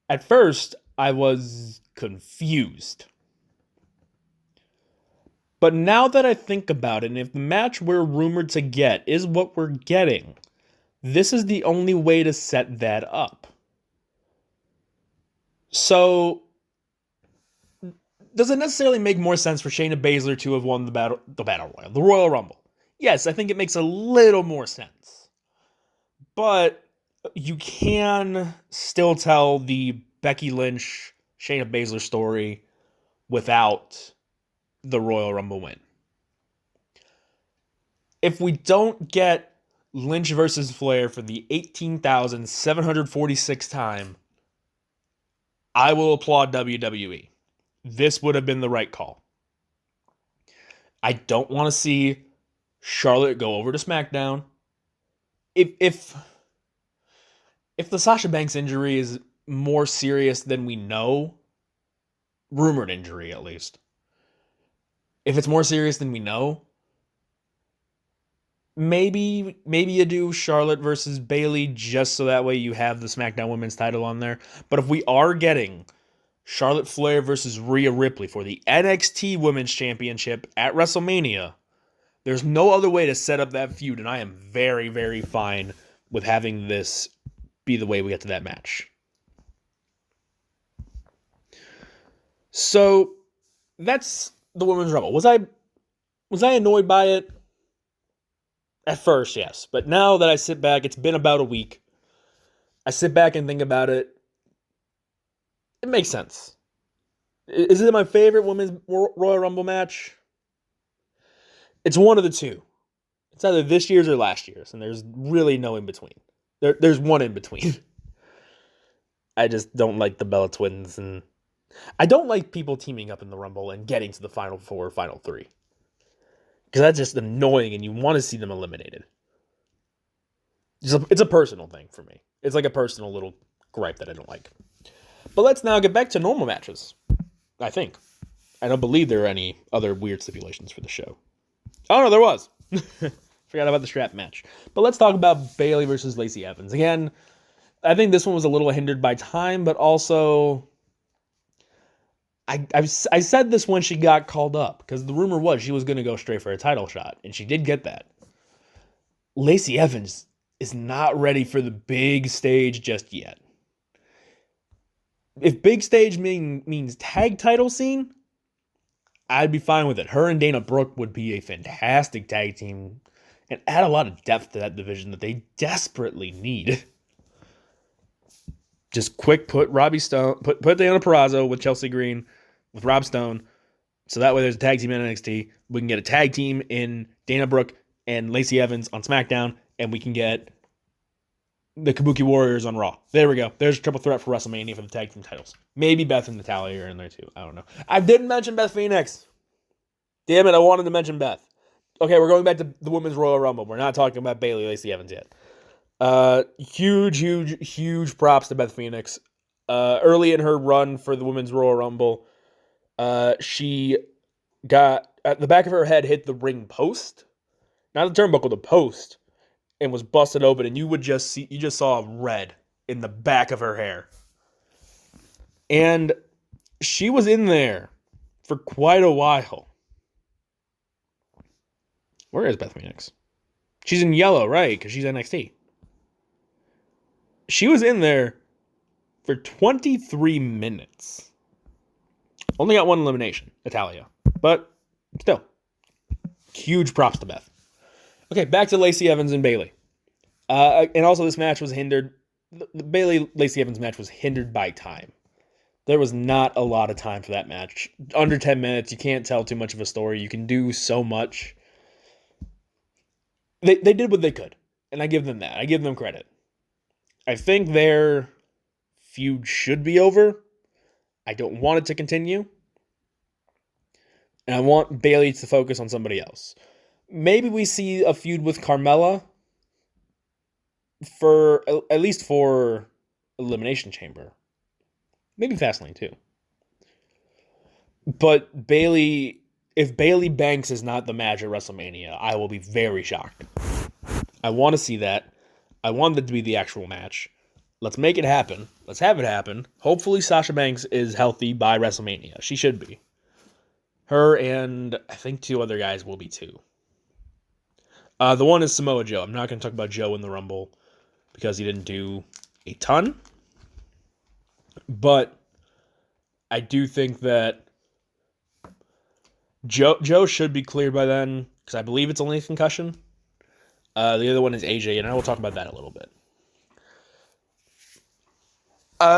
At first, I was confused. But now that I think about it, and if the match we're rumored to get is what we're getting, this is the only way to set that up. So, does it necessarily make more sense for Shayna Baszler to have won the Royal Rumble? Yes, I think it makes a little more sense. But you can still tell the Becky Lynch, Shayna Baszler story without the Royal Rumble win. If we don't get Lynch versus Flair for the 18,746th time, I will applaud WWE. This would have been the right call. I don't want to see Charlotte go over to SmackDown. If the Sasha Banks injury is more serious than we know, rumored injury at least, if it's more serious than we know, maybe you do Charlotte versus Bayley just so that way you have the SmackDown Women's title on there. But if we are getting Charlotte Flair versus Rhea Ripley for the NXT Women's Championship at WrestleMania. There's no other way to set up that feud, and I am very, very fine with having this be the way we get to that match. So, that's the Women's Rumble. Was I annoyed by it? At first, yes. But now that I sit back, it's been about a week. I sit back and think about it. It makes sense. Is it my favorite Women's Royal Rumble match? It's one of the two. It's either this year's or last year's, and there's really no in between. There's one in between. I just don't like the Bella Twins, and I don't like people teaming up in the Rumble and getting to the Final Four or Final Three. Because that's just annoying, and you want to see them eliminated. It's a personal thing for me. It's like a personal little gripe that I don't like. But let's now get back to normal matches, I think. I don't believe there are any other weird stipulations for the show. Oh, no, there was. Forgot about the strap match. But let's talk about Bayley versus Lacey Evans. Again, I think this one was a little hindered by time, but also I said this when she got called up, because the rumor was she was going to go straight for a title shot, and she did get that. Lacey Evans is not ready for the big stage just yet. If big stage means tag title scene, I'd be fine with it. Her and Dana Brooke would be a fantastic tag team and add a lot of depth to that division that they desperately need. Just quick put Robbie Stone, put Deonna Purrazzo with Chelsea Green, with Rob Stone, so that way there's a tag team in NXT. We can get a tag team in Dana Brooke and Lacey Evans on SmackDown, and we can get the Kabuki Warriors on Raw. There we go. There's a triple threat for WrestleMania for the tag team titles. Maybe Beth and Natalya are in there too. I don't know. I didn't mention Beth Phoenix. Damn it, I wanted to mention Beth. Okay, we're going back to the Women's Royal Rumble. We're not talking about Bayley Lacey Evans yet. Huge props to Beth Phoenix. Early in her run for the Women's Royal Rumble, she got at the back of her head hit the ring post, not the turnbuckle, the post, and was busted open, and you just saw red in the back of her hair. And she was in there for quite a while. Where is Beth Phoenix? She's in yellow, right? Because she's NXT. She was in there for 23 minutes. Only got one elimination, Natalya. But still, huge props to Beth. Okay, back to Lacey Evans and Bayley. And also this match was hindered. The Bayley-Lacey Evans match was hindered by time. There was not a lot of time for that match. Under 10 minutes, you can't tell too much of a story. You can do so much. They did what they could, and I give them that. I give them credit. I think their feud should be over. I don't want it to continue. And I want Bayley to focus on somebody else. Maybe we see a feud with Carmella at least for Elimination Chamber. Maybe Fastlane too. But if Bayley Banks is not the match at WrestleMania, I will be very shocked. I want to see that. I want it to be the actual match. Let's make it happen. Let's have it happen. Hopefully Sasha Banks is healthy by WrestleMania. She should be. Her and I think two other guys will be too. The one is Samoa Joe. I'm not going to talk about Joe in the Rumble because he didn't do a ton. But I do think that Joe should be cleared by then because I believe it's only a concussion. The other one is AJ, and I will talk about that a little bit.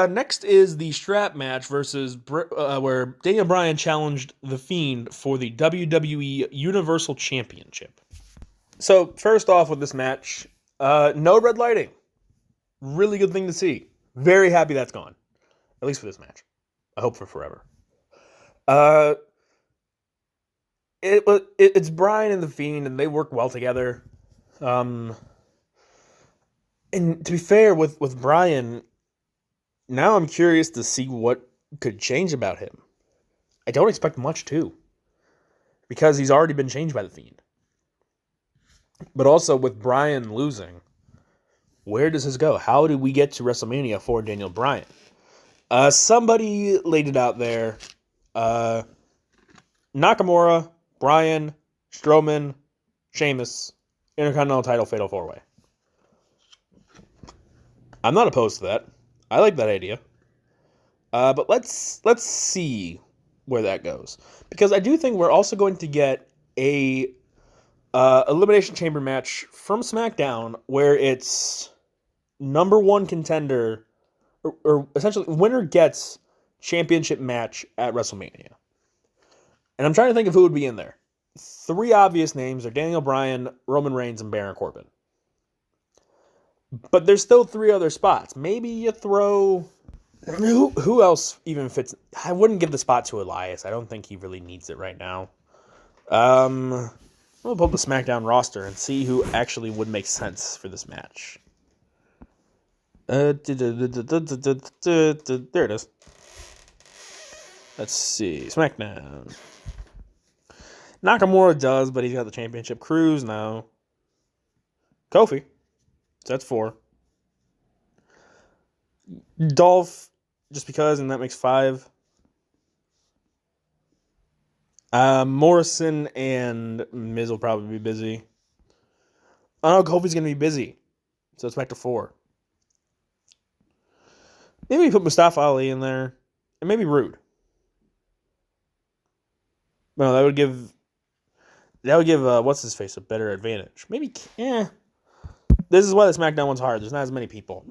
Next is the strap match versus where Daniel Bryan challenged The Fiend for the WWE Universal Championship. So, first off with this match, no red lighting. Really good thing to see. Very happy that's gone. At least for this match. I hope for forever. It's Bryan and The Fiend, and they work well together. And to be fair, with Bryan, now I'm curious to see what could change about him. I don't expect much, too. Because he's already been changed by The Fiend. But also, with Bryan losing, where does this go? How do we get to WrestleMania for Daniel Bryan? Somebody laid it out there. Nakamura, Bryan, Strowman, Sheamus, Intercontinental title Fatal 4-Way. I'm not opposed to that. I like that idea. But let's see where that goes. Because I do think we're also going to get a Elimination Chamber match from SmackDown where it's number one contender, or essentially winner gets championship match at WrestleMania. And I'm trying to think of who would be in there. 3 obvious names are Daniel Bryan, Roman Reigns, and Baron Corbin. But there's still 3 other spots. Maybe you throw... Who else even fits? I wouldn't give the spot to Elias. I don't think he really needs it right now. We'll pull up the SmackDown roster and see who actually would make sense for this match. There it is. Let's see. SmackDown. Nakamura does, but he's got the championship. Cruz, no. Kofi. So that's 4. Dolph, just because, and that makes 5. Morrison and Miz will probably be busy. Oh no, Kofi's going to be busy. So it's back to 4. Maybe put Mustafa Ali in there. And maybe Rude. No, that would give what's his face a better advantage. Maybe, This is why the SmackDown one's hard. There's not as many people.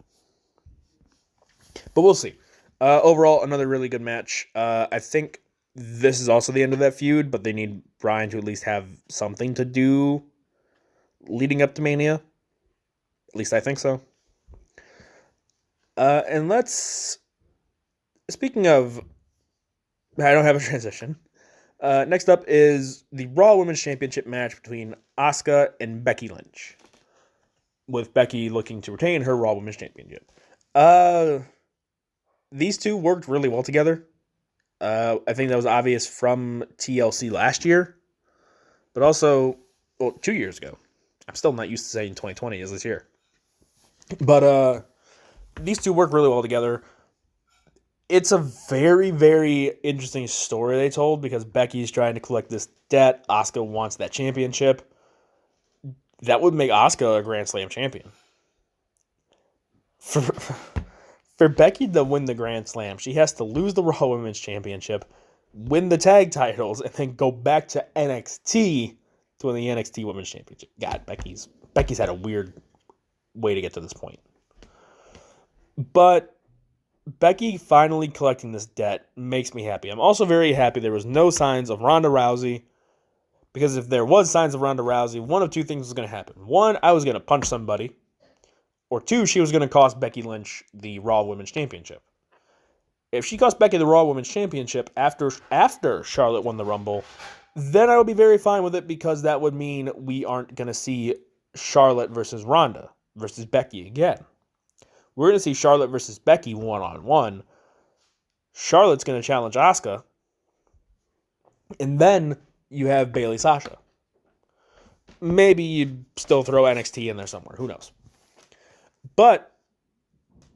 But we'll see. Overall, another really good match. I think this is also the end of that feud, but they need Bryan to at least have something to do leading up to Mania. At least I think so. And speaking of, I don't have a transition. Next up is the Raw Women's Championship match between Asuka and Becky Lynch, with Becky looking to retain her Raw Women's Championship. These two worked really well together. I think that was obvious from TLC last year, but also, 2 years ago. I'm still not used to saying 2020 as this year. But these two work really well together. It's a very, very interesting story they told because Becky's trying to collect this debt. Asuka wants that championship. That would make Asuka a Grand Slam champion. For Becky to win the Grand Slam, she has to lose the Raw Women's Championship, win the tag titles, and then go back to NXT to win the NXT Women's Championship. God, Becky's had a weird way to get to this point. But Becky finally collecting this debt makes me happy. I'm also very happy there was no signs of Ronda Rousey, because if there was signs of Ronda Rousey, one of 2 things was going to happen. 1, I was going to punch somebody. Or 2, she was going to cost Becky Lynch the Raw Women's Championship. If she cost Becky the Raw Women's Championship after Charlotte won the Rumble, then I would be very fine with it because that would mean we aren't going to see Charlotte versus Ronda versus Becky again. We're going to see Charlotte versus Becky one-on-one. Charlotte's going to challenge Asuka. And then you have Bayley Sasha. Maybe you'd still throw NXT in there somewhere. Who knows? But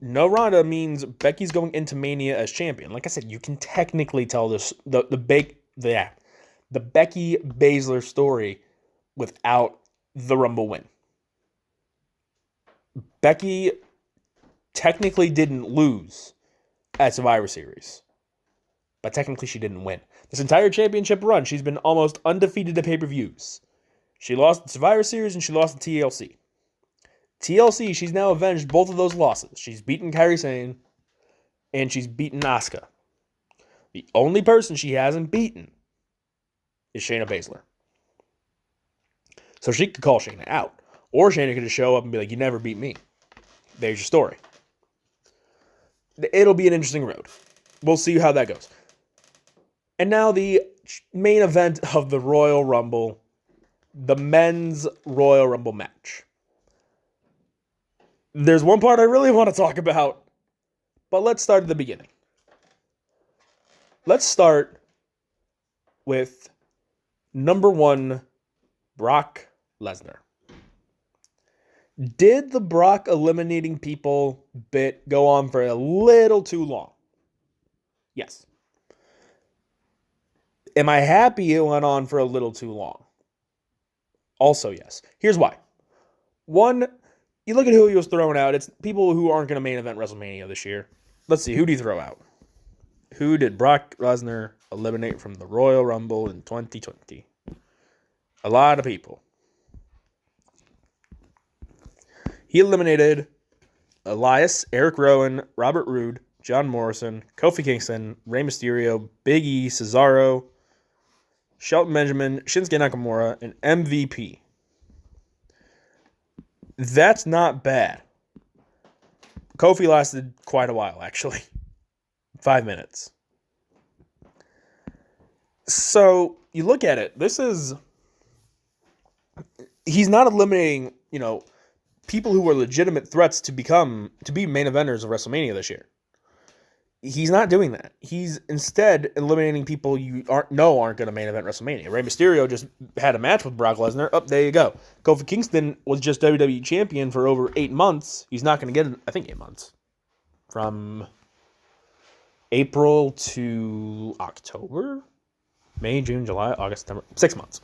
no Ronda means Becky's going into Mania as champion. Like I said, you can technically tell this the Becky Baszler story without the Rumble win. Becky technically didn't lose at Survivor Series, but technically she didn't win. This entire championship run, she's been almost undefeated at pay-per-views. She lost the Survivor Series and she lost the TLC. TLC, she's now avenged both of those losses. She's beaten Kairi Sane, and she's beaten Asuka. The only person she hasn't beaten is Shayna Baszler. So she could call Shayna out. Or Shayna could just show up and be like, you never beat me. There's your story. It'll be an interesting road. We'll see how that goes. And now the main event of the Royal Rumble, the men's Royal Rumble match. There's one part I really want to talk about, but let's start at the beginning. Let's start with number 1, Brock Lesnar. Did the Brock eliminating people bit go on for a little too long? Yes. Am I happy it went on for a little too long? Also, yes. Here's why. One, you look at who he was throwing out. It's people who aren't going to main event WrestleMania this year. Let's see. Who do you throw out? Who did Brock Lesnar eliminate from the Royal Rumble in 2020? A lot of people. He eliminated Elias, Eric Rowan, Robert Roode, John Morrison, Kofi Kingston, Rey Mysterio, Big E, Cesaro, Shelton Benjamin, Shinsuke Nakamura, and MVP. That's not bad. Kofi lasted quite a while, actually. 5 minutes. So, you look at it. He's not eliminating, people who are legitimate threats to be main eventers of WrestleMania this year. He's not doing that. He's instead eliminating people you aren't going to main event WrestleMania. Rey Mysterio just had a match with Brock Lesnar. Oh, there you go. Kofi Kingston was just WWE champion for over 8 months. He's not going to get, 8 months. From April to October? May, June, July, August, September. 6 months.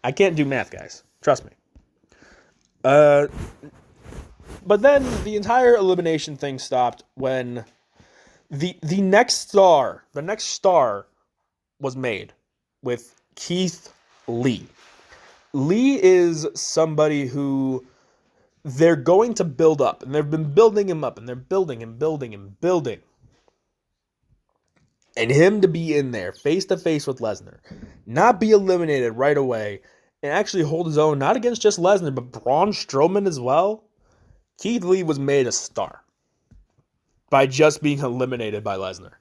I can't do math, guys. Trust me. But then the entire elimination thing stopped when the next star was made with Keith Lee. Lee is somebody who they're going to build up, and they've been building him up, and they're building and building and building. And him to be in there face-to-face with Lesnar, not be eliminated right away, and actually hold his own, not against just Lesnar, but Braun Strowman as well. Keith Lee was made a star by just being eliminated by Lesnar.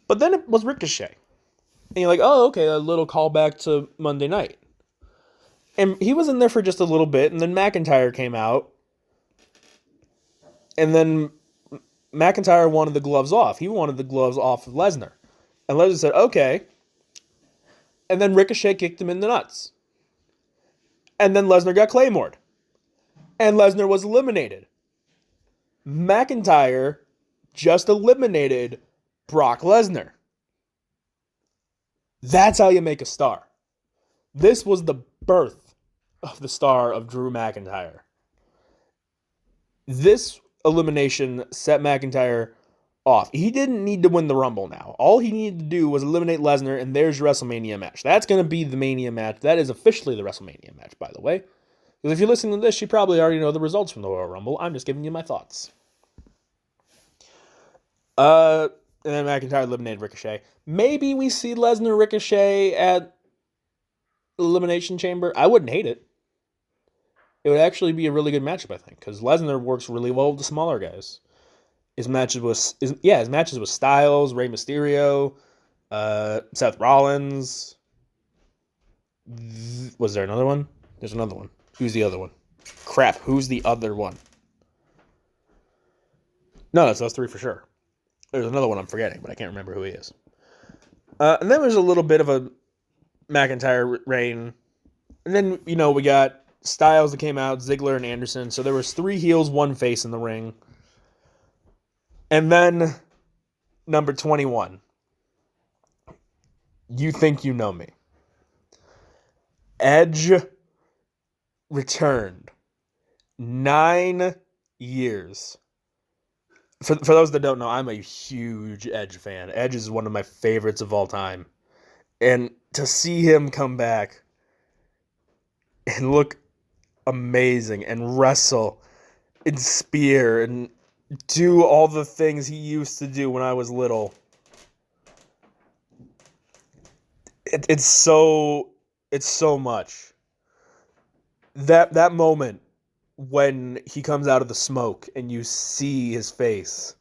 But then it was Ricochet. And you're like, oh, okay, a little callback to Monday night. And he was in there for just a little bit, and then McIntyre came out. And then McIntyre wanted the gloves off. He wanted the gloves off of Lesnar. And Lesnar said, okay. And then Ricochet kicked him in the nuts. And then Lesnar got Claymored. And Lesnar was eliminated. McIntyre just eliminated Brock Lesnar. That's how you make a star. This was the birth of the star of Drew McIntyre. This elimination set McIntyre off. He didn't need to win the Rumble now. All he needed to do was eliminate Lesnar, and there's your WrestleMania match. That's going to be the Mania match. That is officially the WrestleMania match, by the way. Because if you're listening to this, you probably already know the results from the Royal Rumble. I'm just giving you my thoughts. And then McIntyre eliminated Ricochet. Maybe we see Lesnar Ricochet at Elimination Chamber. I wouldn't hate it. It would actually be a really good matchup, I think, because Lesnar works really well with the smaller guys. His matches with Styles, Rey Mysterio, Seth Rollins. Was there another one? There's another one. Who's the other one? Crap, who's the other one? No, that's those three for sure. There's another one I'm forgetting, but I can't remember who he is. And then there's a little bit of a McIntyre reign. And then, we got Styles that came out, Ziggler and Anderson. So there was 3 heels, 1 face in the ring. And then, number 21. You think you know me. Edge returned. 9 years. For those that don't know, I'm a huge Edge fan. Edge is one of my favorites of all time. And to see him come back and look amazing and wrestle and spear and do all the things he used to do when I was little. It's so much. That moment when he comes out of the smoke and you see his face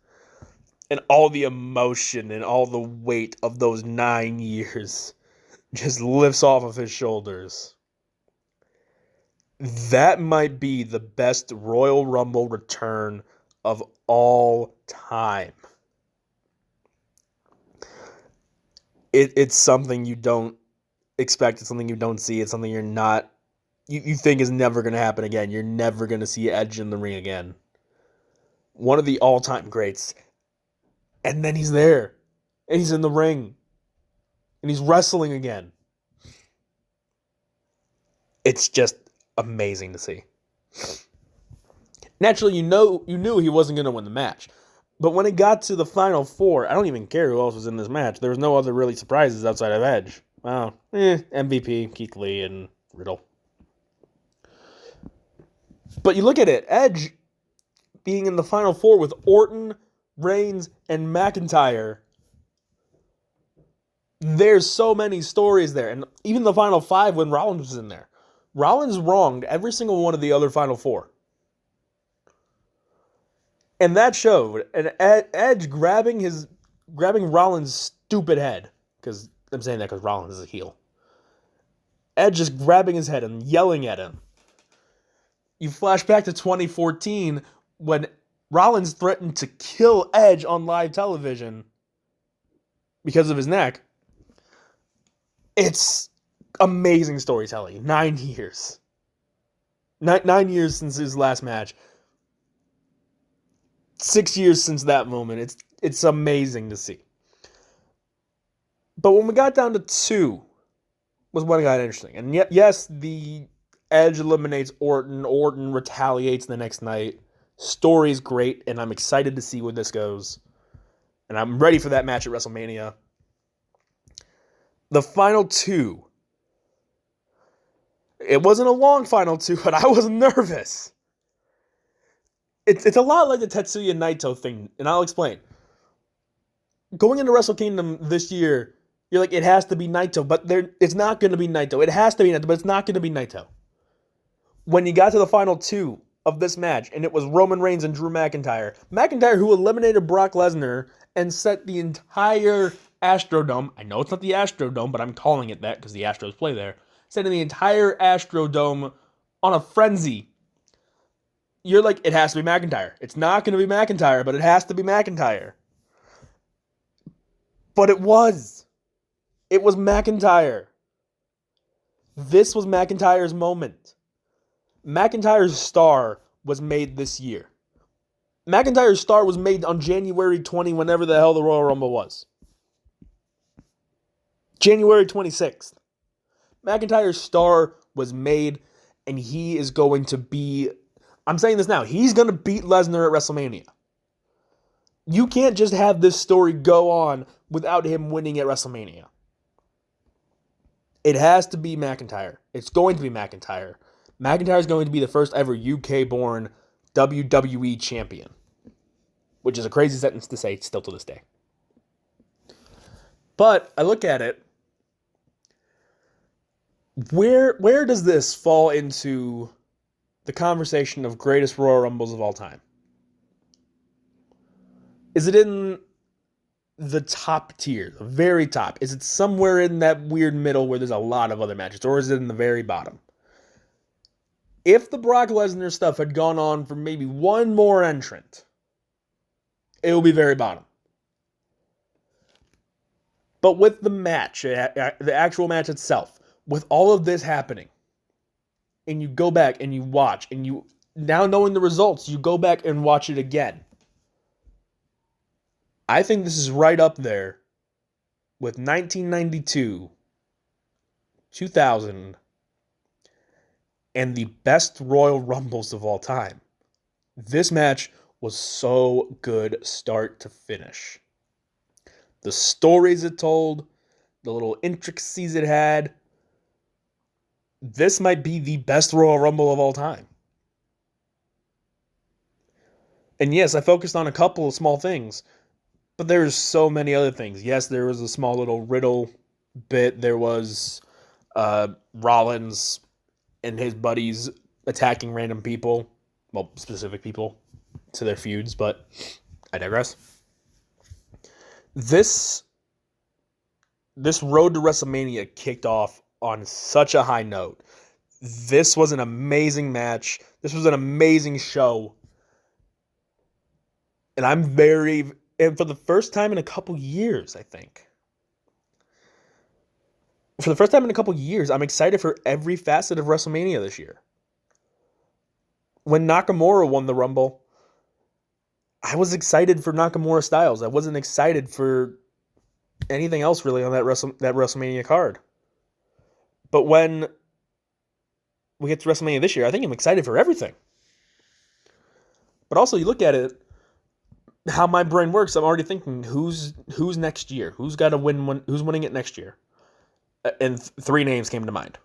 and all the emotion and all the weight of those 9 years just lifts off of his shoulders. That might be the best Royal Rumble return of all time. It's something you don't expect. It's something you don't see. It's something you think is never going to happen again. You're never going to see Edge in the ring again. One of the all-time greats. And then he's there. And he's in the ring. And he's wrestling again. It's just amazing to see. Naturally, you knew he wasn't going to win the match. But when it got to the final four, I don't even care who else was in this match. There was no other really surprises outside of Edge. Wow. MVP, Keith Lee, and Riddle. But you look at it, Edge being in the final four with Orton, Reigns, and McIntyre. There's so many stories there. And even the final five when Rollins was in there. Rollins wronged every single one of the other final four. And that showed. And Edge grabbing Rollins' stupid head. Because I'm saying that because Rollins is a heel. Edge just grabbing his head and yelling at him. You flash back to 2014 when Rollins threatened to kill Edge on live television because of his neck. It's amazing storytelling. 9 years. 9 years since his last match. 6 years since that moment. It's amazing to see. But when we got down to 2 was when it got interesting. And yes, the Edge eliminates Orton. Orton retaliates the next night. Story's great, and I'm excited to see where this goes. And I'm ready for that match at WrestleMania. The final 2. It wasn't a long final 2, but I was nervous. It's a lot like the Tetsuya Naito thing, and I'll explain. Going into Wrestle Kingdom this year, you're like, it has to be Naito, but it's not going to be Naito. It has to be Naito, but it's not going to be Naito. When you got to the final 2 of this match, and it was Roman Reigns and Drew McIntyre, who eliminated Brock Lesnar and set the entire Astrodome, I know it's not the Astrodome, but I'm calling it that because the Astros play there, setting the entire Astrodome on a frenzy. You're like, it has to be McIntyre. It's not going to be McIntyre, but it has to be McIntyre. But it was. It was McIntyre. This was McIntyre's moment. McIntyre's star was made this year. McIntyre's star was made on January 20, whenever the hell the Royal Rumble was. January 26th. McIntyre's star was made, and he is going to be... I'm saying this now. He's going to beat Lesnar at WrestleMania. You can't just have this story go on without him winning at WrestleMania. It has to be McIntyre. It's going to be McIntyre. McIntyre is going to be the first ever UK-born WWE champion. Which is a crazy sentence to say still to this day. But I look at it. Where does this fall into the conversation of greatest Royal Rumbles of all time? Is it in the top tier, the very top? Is it somewhere in that weird middle where there's a lot of other matches? Or is it in the very bottom? If the Brock Lesnar stuff had gone on for maybe one more entrant, it will be very bottom. But with the match, the actual match itself, with all of this happening, and you go back and you watch, and you, now knowing the results, you go back and watch it again. I think this is right up there with 1992, 2000, and the best Royal Rumbles of all time. This match was so good start to finish. The stories it told, the little intricacies it had. This might be the best Royal Rumble of all time. And yes, I focused on a couple of small things, but there's so many other things. Yes, there was a small little Riddle bit. There was Rollins and his buddies attacking random people. Well, specific people to their feuds, but I digress. This road to WrestleMania kicked off on such a high note. This was an amazing match. This was an amazing show. And and for the first time in a couple years, I think. For the first time in a couple years, I'm excited for every facet of WrestleMania this year. When Nakamura won the Rumble, I was excited for Nakamura Styles. I wasn't excited for anything else really on that WrestleMania card. But when we get to WrestleMania this year, I think I'm excited for everything. But also, you look at it, how my brain works. I'm already thinking, who's next year? Who's got to win? Who's winning it next year? And three names came to mind: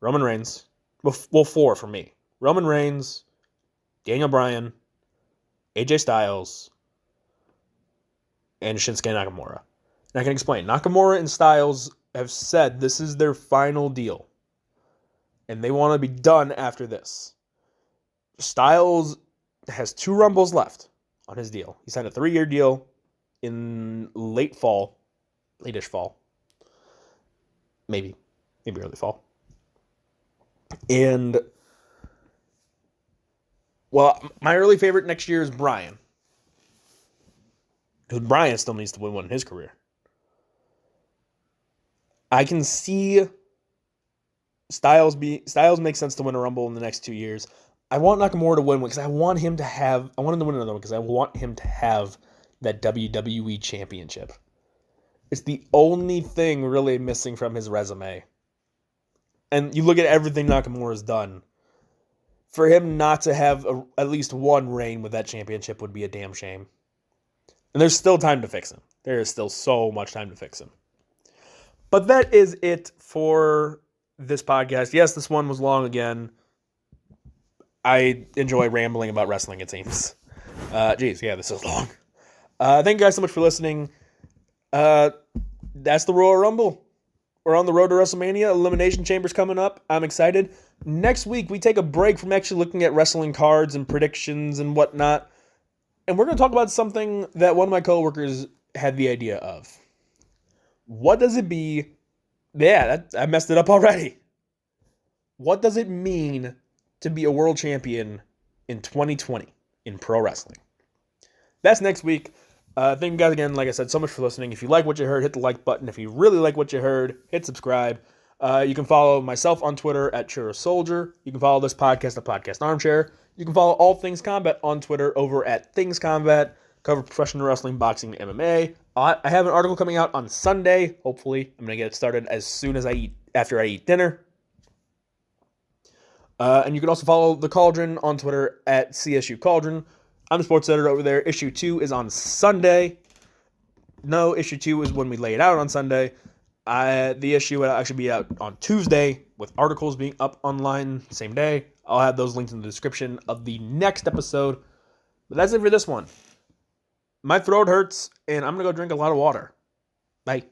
Roman Reigns. Well, four for me: Roman Reigns, Daniel Bryan, AJ Styles, and Shinsuke Nakamura. And I can explain. Nakamura and Styles have said this is their final deal, and they want to be done after this. Styles has 2 Rumbles left on his deal. He signed a 3-year deal in late-ish fall. Maybe early fall. And, well, my early favorite next year is Bryan. Because Bryan still needs to win one in his career. I can see Styles makes sense to win a Rumble in the next 2 years. I want Nakamura to win one because I want him to win another one because I want him to have that WWE Championship. It's the only thing really missing from his resume. And you look at everything Nakamura's done. For him not to have at least one reign with that championship would be a damn shame. And there's still time to fix him. There is still so much time to fix him. But that is it for this podcast. Yes, this one was long again. I enjoy rambling about wrestling, it seems. This is long. Thank you guys so much for listening. That's the Royal Rumble. We're on the road to WrestleMania. Elimination Chamber's coming up. I'm excited. Next week, we take a break from actually looking at wrestling cards and predictions and whatnot. And we're going to talk about something that one of my coworkers had the idea of. What does it be? Yeah, I messed it up already. What does it mean to be a world champion in 2020 in pro wrestling? That's next week. Thank you guys again, like I said, so much for listening. If you like what you heard, hit the like button. If you really like what you heard, hit subscribe. You can follow myself on Twitter at Churro Soldier. You can follow this podcast at Podcast Armchair. You can follow All Things Combat on Twitter over at Things Combat. Cover professional wrestling, boxing, and MMA. I have an article coming out on Sunday. Hopefully, I'm going to get it started as soon as after I eat dinner. And you can also follow The Cauldron on Twitter at CSU Cauldron. I'm the sports editor over there. Issue 2 is on Sunday. No, issue 2 is when we lay it out on Sunday. The issue will actually be out on Tuesday with articles being up online same day. I'll have those linked in the description of the next episode. But that's it for this one. My throat hurts, and I'm going to go drink a lot of water. Bye.